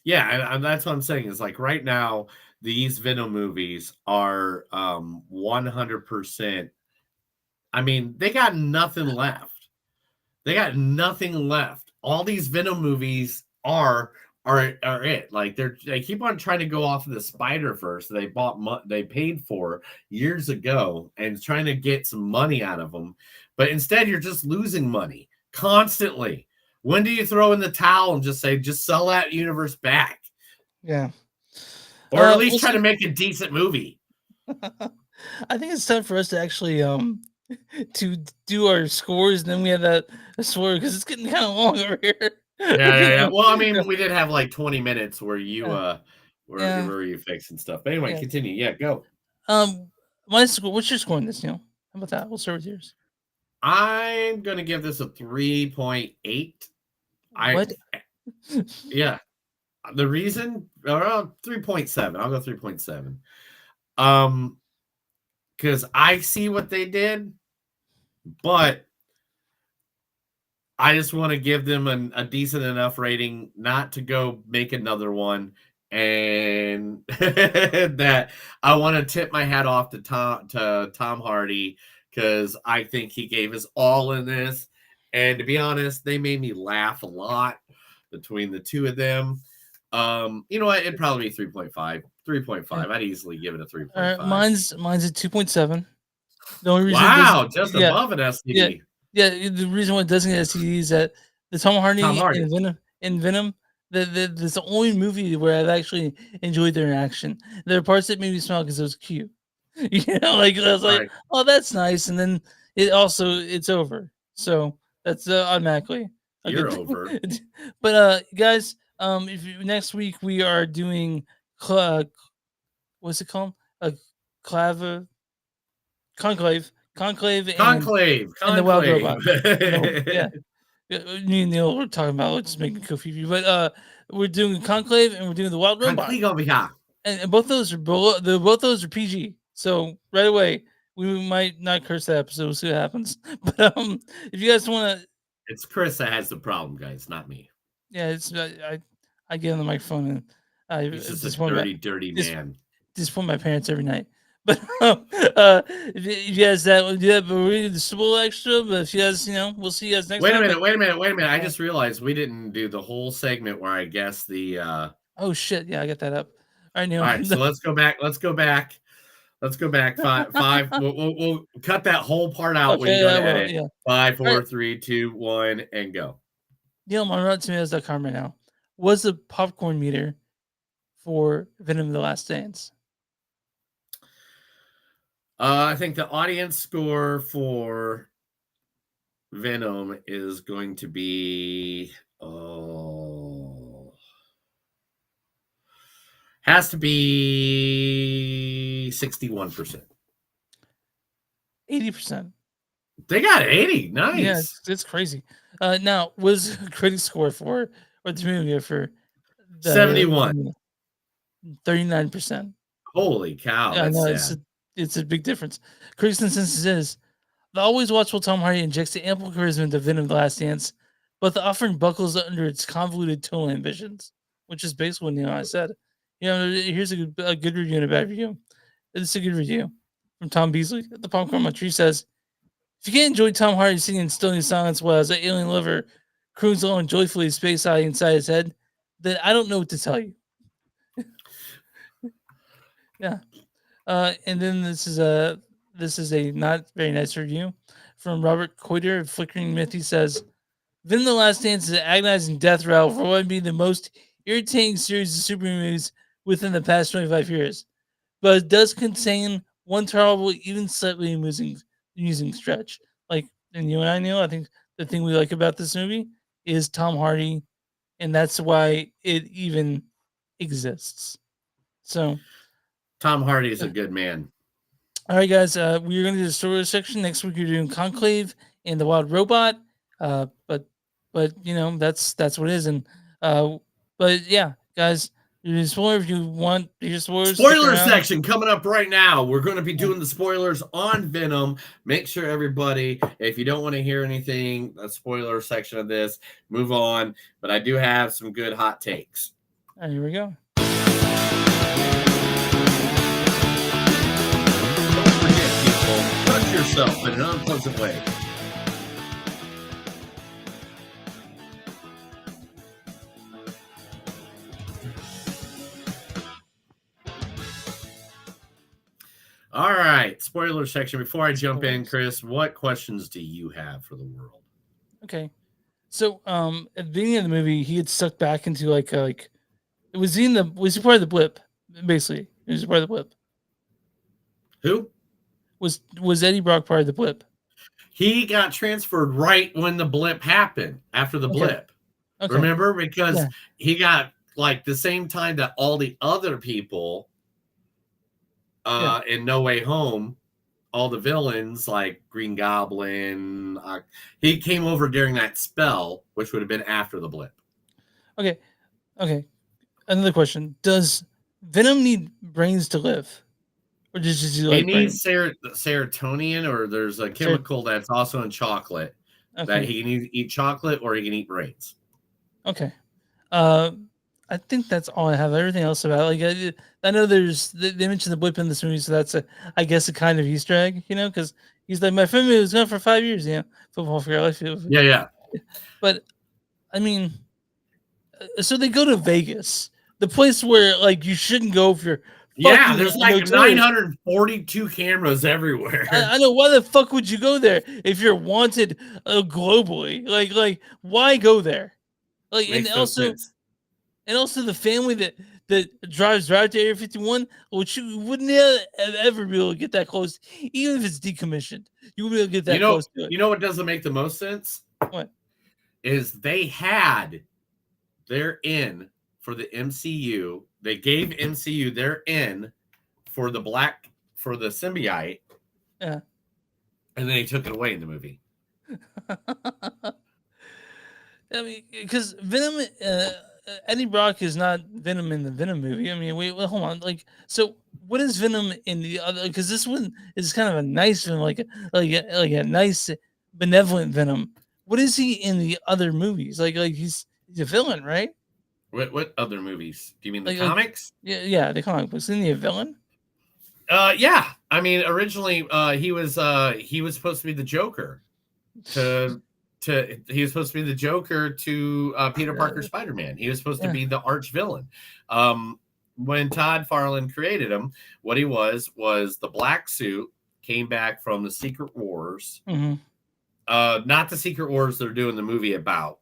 [SPEAKER 1] Yeah, and that's what I'm saying is like right now these Venom movies are 100%. I mean, they got nothing left. They got nothing left. All these Venom movies are it. Like they keep on trying to go off of the Spider-Verse they paid for years ago and trying to get some money out of them, but instead you're just losing money constantly. When do you throw in the towel and just say, just sell that universe back?
[SPEAKER 2] Yeah.
[SPEAKER 1] Or at least try to make a decent movie.
[SPEAKER 2] I think it's time for us to actually to do our scores, and then we have that score because it's getting kind of long over here.
[SPEAKER 1] Yeah. Well, I mean, we did have like 20 minutes where you
[SPEAKER 2] Yeah.
[SPEAKER 1] were you fixing stuff. But anyway,
[SPEAKER 2] Yeah.
[SPEAKER 1] continue. Yeah, go.
[SPEAKER 2] My score. What's your score on this, Neil? How about that? We'll start with yours.
[SPEAKER 1] I'm gonna give this a 3.8.
[SPEAKER 2] What?
[SPEAKER 1] Yeah. The reason 3.7. I'll go 3.7. Because I see what they did, but I just want to give them a decent enough rating not to go make another one, and that I want to tip my hat off to Tom Hardy because I think he gave his all in this, and to be honest, they made me laugh a lot between the two of them. You know what? It'd probably be 3.5. 3.5. I'd easily give it a 3.5.
[SPEAKER 2] Mine's at 2.7. The only reason
[SPEAKER 1] just above an STD.
[SPEAKER 2] Yeah, the reason why it doesn't get STD is that the Tom Hardy in Venom, that's the only movie where I've actually enjoyed their interaction. There are parts that made me smile because it was cute. You know, like I was like, oh, that's nice, and then it's over. So that's automatically
[SPEAKER 1] You're over.
[SPEAKER 2] But guys, next week we are doing what's it called? Conclave, and the Wild Robot. Yeah. Me and Neil were talking about just making Kofi, but we're doing Conclave and we're doing the Wild Robot. And both those are PG. So right away we might not curse that episode. We'll see what happens. But if you guys want to,
[SPEAKER 1] it's Chris that has the problem, guys, not me.
[SPEAKER 2] Yeah, it's I get on the microphone and
[SPEAKER 1] he's just a dirty man.
[SPEAKER 2] Disappoint my parents every night. But if you guys that do that, but we're gonna do the Super extra. But if you guys, we'll see you guys next.
[SPEAKER 1] Wait a minute. I just realized we didn't do the whole segment where I guess the.
[SPEAKER 2] Oh shit! Yeah, I got that up. All right, Neil.
[SPEAKER 1] All right, so let's go back. Five. We'll cut that whole part out when you go to edit. Yeah. 5, 4, 3, 2, 1, and go.
[SPEAKER 2] Neil, I'm on RottenTomatoes.com right now. What's the popcorn meter for Venom: The Last Dance?
[SPEAKER 1] I think the audience score for Venom is going to be has to be 61%.
[SPEAKER 2] 80%.
[SPEAKER 1] They got 80.
[SPEAKER 2] Yeah,
[SPEAKER 1] Nice.
[SPEAKER 2] it's crazy. Now, was critic score for or the movie for the
[SPEAKER 1] 71.
[SPEAKER 2] 39%?
[SPEAKER 1] Holy cow,
[SPEAKER 2] Yeah, I
[SPEAKER 1] that's
[SPEAKER 2] know
[SPEAKER 1] sad.
[SPEAKER 2] it's a big difference. Critics' consensus is the always watchful Tom Hardy injects the ample charisma into Venom: The Last Dance, but the offering buckles under its convoluted tonal ambitions, which is basically what I said. Here's a good review and a bad review. This is a good review from Tom Beasley. The Popcorn Munchie says, if you can't enjoy Tom Hardy singing Stilling Silence while as an alien lover croons along joyfully space eye inside his head, then I don't know what to tell you. Yeah. And then this is a not very nice review from Robert Coiter of Flickering Myth. He says, Venom: The Last Dance is an agonizing death rattle for what would be the most irritating series of superhero movies within the past 25 years. But it does contain one tolerable, even slightly amusing stretch. Like, and you and I know, I think the thing we like about this movie is Tom Hardy, and that's why it even exists. So,
[SPEAKER 1] Tom Hardy is a good man.
[SPEAKER 2] all right, guys, we're going to do the story section next week. We're doing Conclave and the Wild Robot. But that's what it is. And but yeah, guys, spoiler if you want your spoilers.
[SPEAKER 1] Spoiler section coming up right now. We're going to be doing the spoilers on Venom. Make sure everybody, if you don't want to hear anything, a spoiler section of this, move on. But I do have some good hot takes.
[SPEAKER 2] And here we go.
[SPEAKER 1] Don't forget, people, touch yourself in an unpleasant way. All right, spoiler section. Before I jump in, Chris, what questions do you have for the world?
[SPEAKER 2] Okay, so at the beginning of the movie, he had stuck back into was he part of the blip? Basically, he was part of the blip.
[SPEAKER 1] Who
[SPEAKER 2] was Eddie Brock part of the blip?
[SPEAKER 1] He got transferred right when the blip happened. After the blip, remember, because he got like the same time that all the other people. In No Way Home, all the villains like Green Goblin, he came over during that spell, which would have been after the blip.
[SPEAKER 2] Okay. Another question: does Venom need brains to live, or does he
[SPEAKER 1] needs serotonin, or there's a chemical that's also in chocolate that he can eat chocolate or he can eat brains.
[SPEAKER 2] Okay. I think that's all I have. Everything else about I know they mentioned the blip in this movie, so that's I guess a kind of Easter egg, because he's like, my family was gone for 5 years, football for your life.
[SPEAKER 1] Yeah.
[SPEAKER 2] But I mean, so they go to Vegas, the place where you shouldn't go if you're.
[SPEAKER 1] There's like 942 cameras everywhere.
[SPEAKER 2] I know. Why the fuck would you go there if you're wanted globally? Like why go there? And also the family that drives right to Area 51, which you wouldn't ever be able to get that close, even if it's decommissioned. You wouldn't be able to get that close to it.
[SPEAKER 1] You know what doesn't make the most sense?
[SPEAKER 2] What?
[SPEAKER 1] Is they had their in for the MCU. They gave MCU their in for the symbiote.
[SPEAKER 2] Yeah.
[SPEAKER 1] And then they took it away in the movie.
[SPEAKER 2] I mean, because Venom... Eddie Brock is not Venom in the Venom movie. I mean, wait, hold on. So what is Venom in the other? Because this one is kind of a nice Venom, like a nice benevolent Venom. What is he in the other movies? Like he's a villain, right?
[SPEAKER 1] What other movies? Do you mean the comics?
[SPEAKER 2] Yeah, the comic books. Isn't he a villain?
[SPEAKER 1] Yeah. I mean, originally he was supposed to be the Joker he was supposed to be the Joker to Peter Parker's Spider-Man. He was supposed to be the arch villain. When Todd Farland created him, what he was the black suit, came back from the Secret Wars.
[SPEAKER 2] Mm-hmm.
[SPEAKER 1] Not the Secret Wars they're doing the movie about.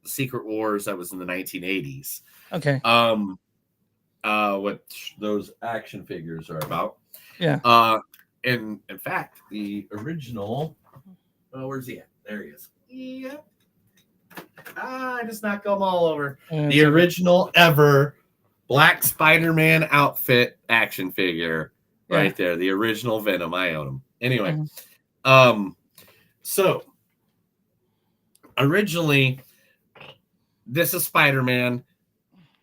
[SPEAKER 1] The Secret Wars that was in the 1980s.
[SPEAKER 2] Okay.
[SPEAKER 1] What those action figures are about.
[SPEAKER 2] Yeah.
[SPEAKER 1] in fact, the original. Oh, where's he at? There he is. Yeah. I just knocked them all over. The original ever Black Spider-Man outfit action figure, right there. The original Venom. I own them. Anyway, so originally, this is Spider-Man.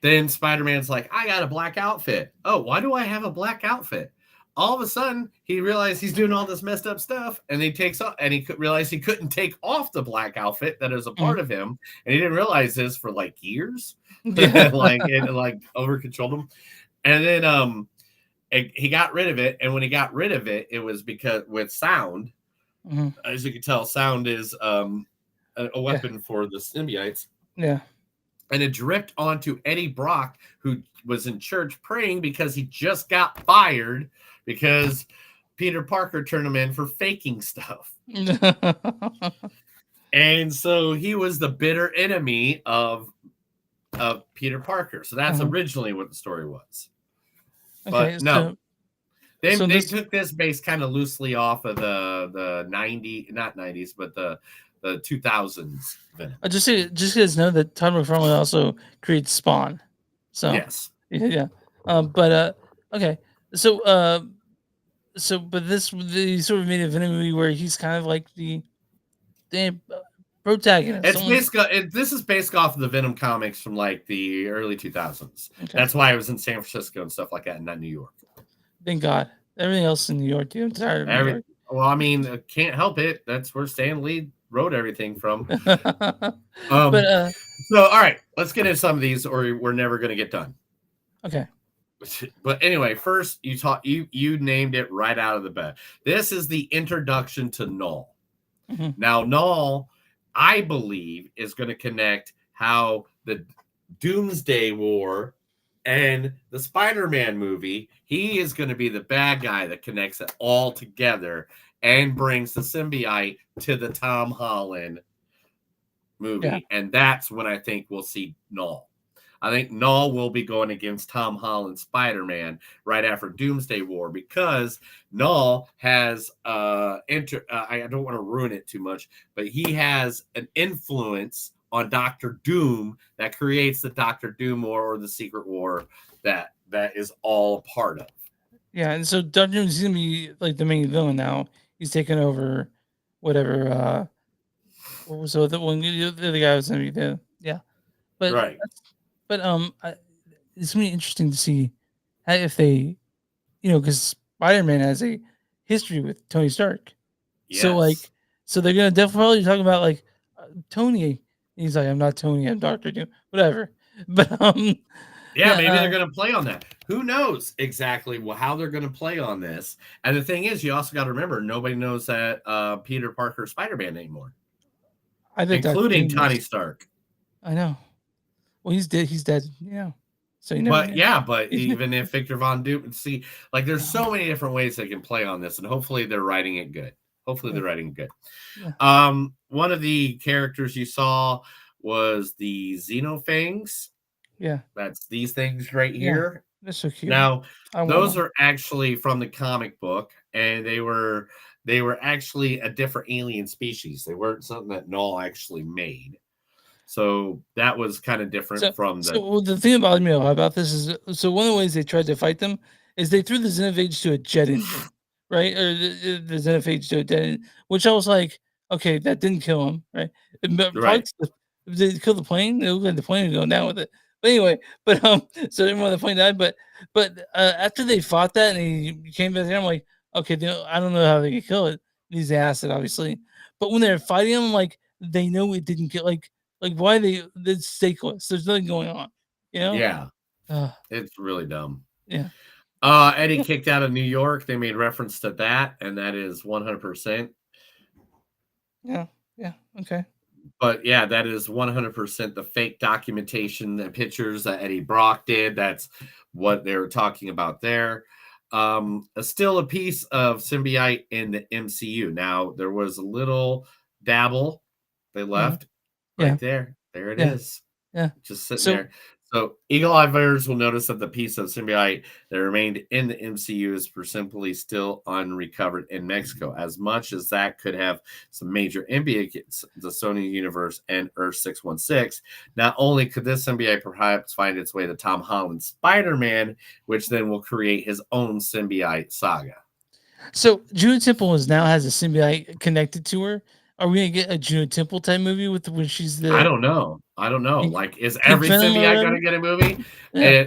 [SPEAKER 1] Then Spider-Man's like, I got a black outfit. Oh, why do I have a black outfit? All of a sudden, he realized he's doing all this messed up stuff, and he takes off, and he realized he couldn't take off the black outfit that is a part of him, and he didn't realize this for like years, like it over controlled him, and then he got rid of it, and when he got rid of it, it was because with sound, as you can tell, sound is a weapon for the symbiotes, and it dripped onto Eddie Brock, who was in church praying because he just got fired because Peter Parker turned him in for faking stuff. And so he was the bitter enemy of Peter Parker. So that's originally what the story was. But no, they took this base kind of loosely off of the 90s, not 90s, but the 2000s Venom.
[SPEAKER 2] Just guys know that Todd McFarlane also creates Spawn. So
[SPEAKER 1] yes,
[SPEAKER 2] but okay, but they sort of made a Venom movie where he's kind of like the protagonist.
[SPEAKER 1] This is based off of the Venom comics from like the early 2000s. Okay. That's why it was in San Francisco and stuff like that, and not New York.
[SPEAKER 2] Thank God. Everything else in New York, too. I'm tired of New York.
[SPEAKER 1] Well, I mean, can't help it. That's where Stan Lee wrote everything from.
[SPEAKER 2] So
[SPEAKER 1] all right, let's get into some of these, or we're never going to get done.
[SPEAKER 2] Okay.
[SPEAKER 1] But anyway, first you named it right out of the bed. This is the introduction to Null. Now, Null, I believe, is going to connect how the Doomsday War and the Spider-Man movie, he is going to be the bad guy that connects it all together and brings the symbiote to the Tom Holland movie. Yeah. And that's when I think we'll see Null. I think Null will be going against Tom Holland's Spider-Man right after Doomsday War, because Null has I don't want to ruin it too much, but he has an influence on Doctor Doom that creates the Doctor Doom War, or the Secret War that is all a part of.
[SPEAKER 2] Yeah, and so Doctor Doom is going to be like the main villain now. He's taken over whatever. What was the one? The other guy was going to be the but
[SPEAKER 1] right.
[SPEAKER 2] But it's going to be interesting to see how, if they, because Spider-Man has a history with Tony Stark. Yes. So they're going to definitely talk about like Tony. He's like, I'm not Tony, I'm Dr. Doom, whatever. But maybe
[SPEAKER 1] they're going to play on that. Who knows exactly how they're going to play on this? And the thing is, you also got to remember, nobody knows that Peter Parker is Spider-Man anymore, including Tony Stark.
[SPEAKER 2] I know. Well, he's dead. He's dead. Yeah. So
[SPEAKER 1] but even if Victor Von Doom, see, like, there's so many different ways they can play on this, and hopefully they're writing it good. Yeah. One of the characters you saw was the Xenofangs.
[SPEAKER 2] Yeah.
[SPEAKER 1] That's these things right here.
[SPEAKER 2] Yeah. They're so cute.
[SPEAKER 1] Now, those are actually from the comic book, and they were actually a different alien species. They weren't something that Null actually made. So that was kind of different from the.
[SPEAKER 2] So the thing about me about this is, so one of the ways they tried to fight them is they threw the Xenophage to a jet engine, right? Or the Xenophage to a jet engine, which I was like, okay, that didn't kill him, right?
[SPEAKER 1] Right.
[SPEAKER 2] Did it kill the plane? It looked like the plane was going down with it. But anyway, so everyone the plane died. But after they fought that and he came back there, I'm like, okay, I don't know how they could kill it. Needs acid, obviously. But when they're fighting him, like, they know it didn't kill. Like why it's stakeless. There's nothing going on.
[SPEAKER 1] Yeah. It's really dumb.
[SPEAKER 2] Yeah.
[SPEAKER 1] Eddie kicked out of New York. They made reference to that, and that is 100%.
[SPEAKER 2] Yeah. Okay.
[SPEAKER 1] But yeah, that is 100% the fake documentation, the pictures that Eddie Brock did. That's what they were talking about there. Still a piece of symbiote in the MCU. Now, there was a little dabble they left right there. There it is.
[SPEAKER 2] Yeah.
[SPEAKER 1] Just sitting there. So Eagle Eye viewers will notice that the piece of symbiote that remained in the MCU is presumably still unrecovered in Mexico. As much as that could have some major implications, the Sony universe and Earth 616, not only could this symbiote perhaps find its way to Tom Holland's Spider-Man, which then will create his own symbiote saga.
[SPEAKER 2] So Juno Temple now has a symbiote connected to her. Are we gonna get a Juno Temple type movie with when she's
[SPEAKER 1] I
[SPEAKER 2] the
[SPEAKER 1] don't know. Like, is
[SPEAKER 2] Pink
[SPEAKER 1] every
[SPEAKER 2] Venom or
[SPEAKER 1] symbiote
[SPEAKER 2] whatever?
[SPEAKER 1] going to get a movie?
[SPEAKER 2] Yeah.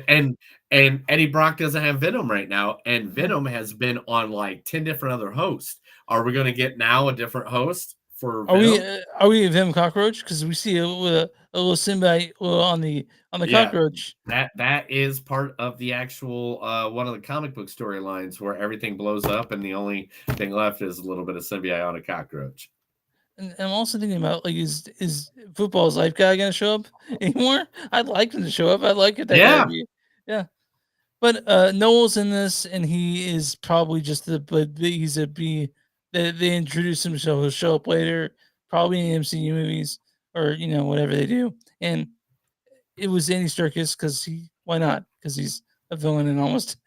[SPEAKER 1] And Eddie Brock doesn't have Venom right now, and Venom has been on like 10 different other hosts. Are we going to get now a different host for Venom?
[SPEAKER 2] Are we a Venom cockroach? Because we see a little symbiote on the
[SPEAKER 1] Yeah.
[SPEAKER 2] cockroach.
[SPEAKER 1] That is part of the actual one of the comic book storylines where everything blows up and the only thing left is a little bit of symbiote on a cockroach.
[SPEAKER 2] And I'm also thinking about like is football's life guy gonna show up anymore? I'd like him to show up. I'd like it that guy to be, yeah. But Noel's in this, and he is probably just he's a B. They introduce him, so he'll show up later, probably in MCU movies or whatever they do. And it was Andy Serkis because why not? Because he's a villain and almost.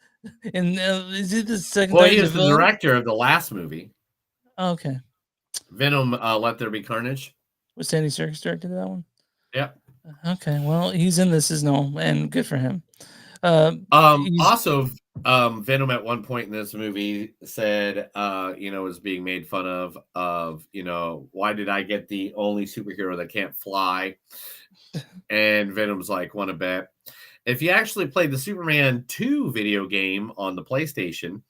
[SPEAKER 2] And is it the second
[SPEAKER 1] Well,
[SPEAKER 2] time
[SPEAKER 1] he
[SPEAKER 2] he's a
[SPEAKER 1] is the
[SPEAKER 2] villain?
[SPEAKER 1] director of the last movie.
[SPEAKER 2] Oh, okay.
[SPEAKER 1] Venom, Let There Be Carnage.
[SPEAKER 2] Was Andy Serkis directed that one?
[SPEAKER 1] Yep.
[SPEAKER 2] Okay, well, he's in this as Noel, and good for him.
[SPEAKER 1] Also, Venom at one point in this movie said, was being made fun of, why did I get the only superhero that can't fly? And Venom's like, want to bet? If you actually played the Superman 2 video game on the PlayStation,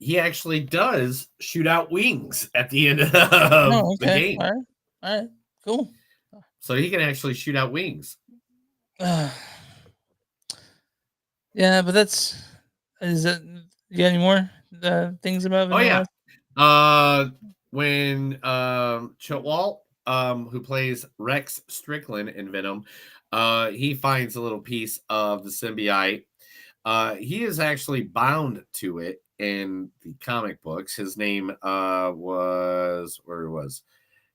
[SPEAKER 1] he actually does shoot out wings at the end of the game.
[SPEAKER 2] All right, cool.
[SPEAKER 1] So he can actually shoot out wings.
[SPEAKER 2] Yeah, but is that you got any more things about Venom?
[SPEAKER 1] Oh yeah. When Chitwalt, who plays Rex Strickland in Venom, he finds a little piece of the symbiote. He is actually bound to it in the comic books. His name was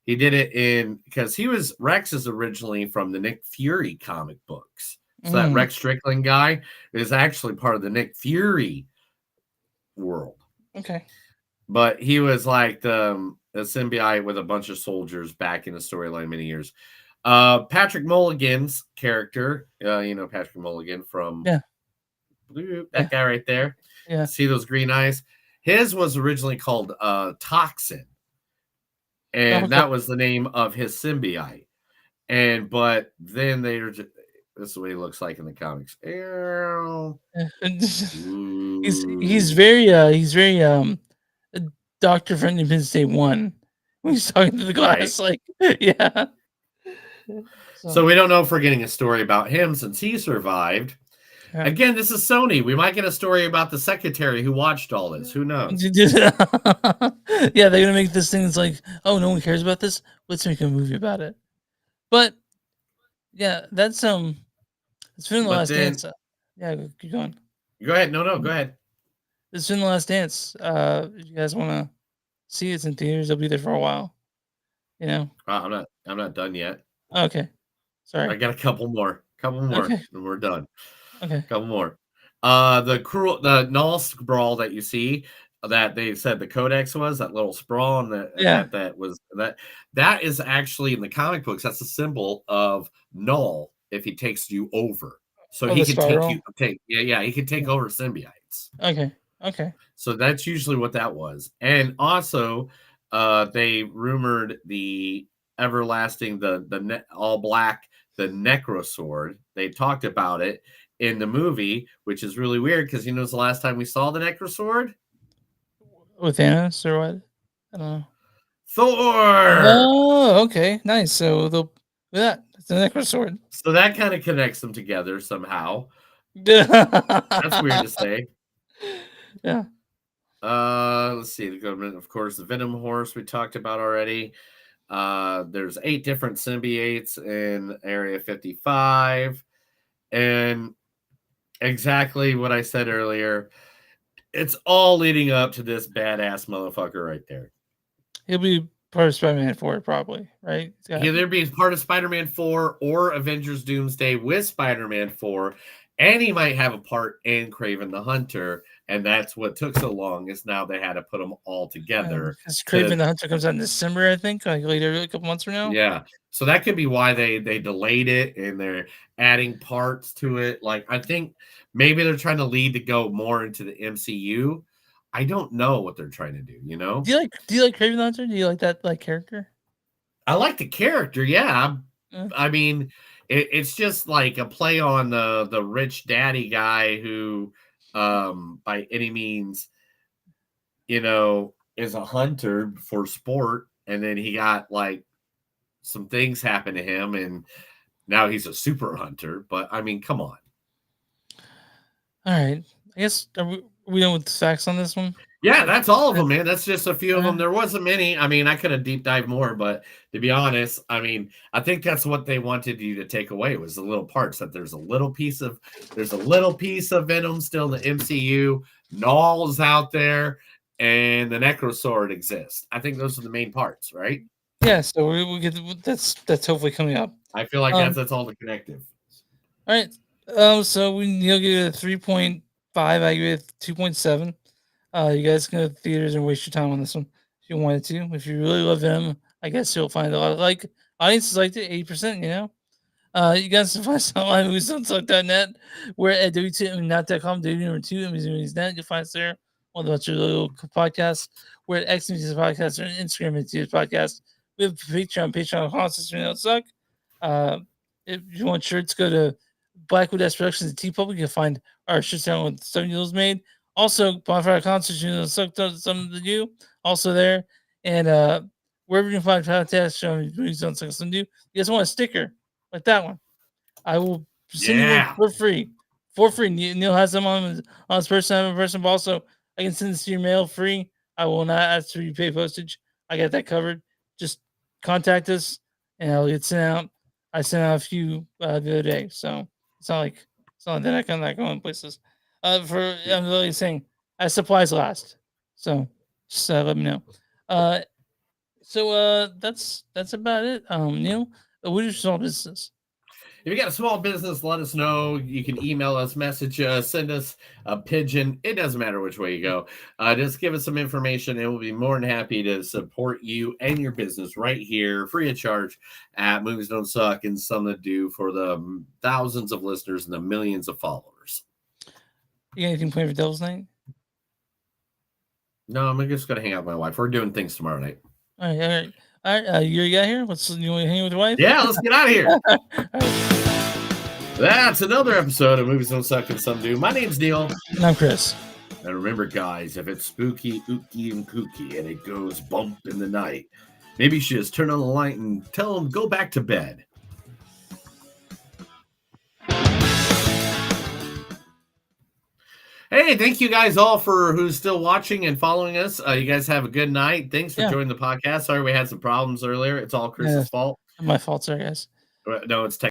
[SPEAKER 1] he did it because Rex is originally from the Nick Fury comic books. So that Rex Strickland guy is actually part of the Nick Fury world.
[SPEAKER 2] Okay.
[SPEAKER 1] But he was like the symbiote with a bunch of soldiers back in the storyline many years. Patrick Mulligan's character, Patrick Mulligan from that guy right there.
[SPEAKER 2] Yeah.
[SPEAKER 1] See those green eyes? His was originally called Toxin. And that was the name of his symbiote. But then this is what he looks like in the comics.
[SPEAKER 2] he's very Dr. from Independence Day 1 when he's talking to the glass,
[SPEAKER 1] right.
[SPEAKER 2] Yeah.
[SPEAKER 1] So we don't know if we're getting a story about him since he survived. Yeah. Again, this is Sony. We might get a story about the secretary who watched all this. Who knows?
[SPEAKER 2] Yeah, they're gonna make this thing. It's like, oh, no one cares about this. Let's make a movie about it. But yeah, that's it's been the last dance. Yeah, keep going.
[SPEAKER 1] Go ahead. No, go ahead.
[SPEAKER 2] It's been the last dance. If you guys want to see it's in theaters, I'll be there for a while.
[SPEAKER 1] I'm not done yet.
[SPEAKER 2] Okay, sorry.
[SPEAKER 1] I got a couple more,
[SPEAKER 2] Okay.
[SPEAKER 1] and we're done.
[SPEAKER 2] Okay,
[SPEAKER 1] couple more. The null sprawl that you see that they said the codex was that little sprawl, and that is actually in the comic books. That's a symbol of Null if he takes you over. So he can he can take over symbiotes.
[SPEAKER 2] Okay.
[SPEAKER 1] So that's usually what that was. And also, they rumored the everlasting, all black, the Necro Sword. They talked about it in the movie, which is really weird because it's the last time we saw the Necro Sword
[SPEAKER 2] with Thanos or what? I don't know.
[SPEAKER 1] Thor.
[SPEAKER 2] Oh, okay, nice. So it's the Necro Sword.
[SPEAKER 1] So that kind of connects them together somehow. That's weird to say.
[SPEAKER 2] Yeah.
[SPEAKER 1] Let's see. The government, of course, the Venom horse we talked about already. There's 8 different symbiotes in Area 55, and exactly what I said earlier. It's all leading up to this badass motherfucker right there.
[SPEAKER 2] He'll be part of Spider-Man 4, probably, right? It's gotta be.
[SPEAKER 1] Either be part of Spider-Man 4 or Avengers Doomsday with Spider-Man 4, and he might have a part in Kraven the Hunter, and that's what took so long, is now they had to put them all together.
[SPEAKER 2] Because Kraven the Hunter comes out in December, I think, like later, a couple months from now.
[SPEAKER 1] Yeah. So that could be why they delayed it, and they're adding parts to it. Like, I think maybe they're trying to lead to go more into the MCU. I don't know what they're trying to do, you know?
[SPEAKER 2] Do you like Kraven the Hunter? Do you like that character?
[SPEAKER 1] I like the character, yeah.
[SPEAKER 2] Yeah.
[SPEAKER 1] I mean, it's just like a play on the rich daddy guy who, by any means, you know, is a hunter for sport, and then he got like some things happen to him, and now he's a super hunter. But I mean, come on.
[SPEAKER 2] All right. I guess are we done with the facts on this one?
[SPEAKER 1] Yeah, that's all of them, man. That's just a few of them. There wasn't many. I mean, I could have deep dived more, but to be honest, I mean, I think that's what they wanted you to take away, was the little parts, that there's a little piece of Venom still in the MCU. Null's out there, and the Necrosword exists. I think those are the main parts, right?
[SPEAKER 2] Yeah. So we get that's hopefully coming up.
[SPEAKER 1] I feel like that's all the connective.
[SPEAKER 2] All right. So Neil gave it a 3.5. I give it 2.7. You guys can go to theaters and waste your time on this one if you wanted to. If you really love him, I guess you'll find a lot of audiences liked it, 80%, you know. You guys can find us online at moviesdon'tsuck.net. We're at wtm.com, wtm2, you'll find us there on a bunch of little podcasts. We're at X Movies Podcast or Instagram at Movies Podcast. We have Patreon.com/moviesdon'tsuck. If you want shirts, go to Blackwood S Productions at TeePublic. You'll find our shirts down with stuff Neil's made. Also, Bonfire Concerts, something to do. Also there. And wherever you can find podcasts showing Movies Don't Suck Something to Do. You guys want a sticker like that one? I will send you one for free. For free. Neil has them on his person, but also I can send this to your mail free. I will not ask for you to pay postage. I got that covered. Just contact us and I'll get sent out. I sent out a few the other day, so it's not like that I can go places. I'm literally saying as supplies last, so just let me know. So that's about it. Neil, what is your small business?
[SPEAKER 1] If you got a small business, let us know. You can email us, message us, send us a pigeon. It doesn't matter which way you go. Just give us some information, and we'll be more than happy to support you and your business right here, free of charge, at Movies Don't Suck, and something to do for the thousands of listeners and the millions of followers.
[SPEAKER 2] You got anything planned for Devil's Night?
[SPEAKER 1] No, I'm just going to hang out with my wife. We're doing things tomorrow night.
[SPEAKER 2] All right. You got here? You want to hang with your wife?
[SPEAKER 1] Yeah, let's get out of here. That's another episode of Movies Don't Suck and Some Do. My name's Neil.
[SPEAKER 2] And I'm Chris.
[SPEAKER 1] And remember, guys, if it's spooky, ooky, and kooky, and it goes bump in the night, maybe you should just turn on the light and tell them go back to bed. Hey, thank you guys all for who's still watching and following us. You guys have a good night. Thanks for joining the podcast. Sorry we had some problems earlier. It's all Chris's fault.
[SPEAKER 2] My fault, sorry, guys.
[SPEAKER 1] No, it's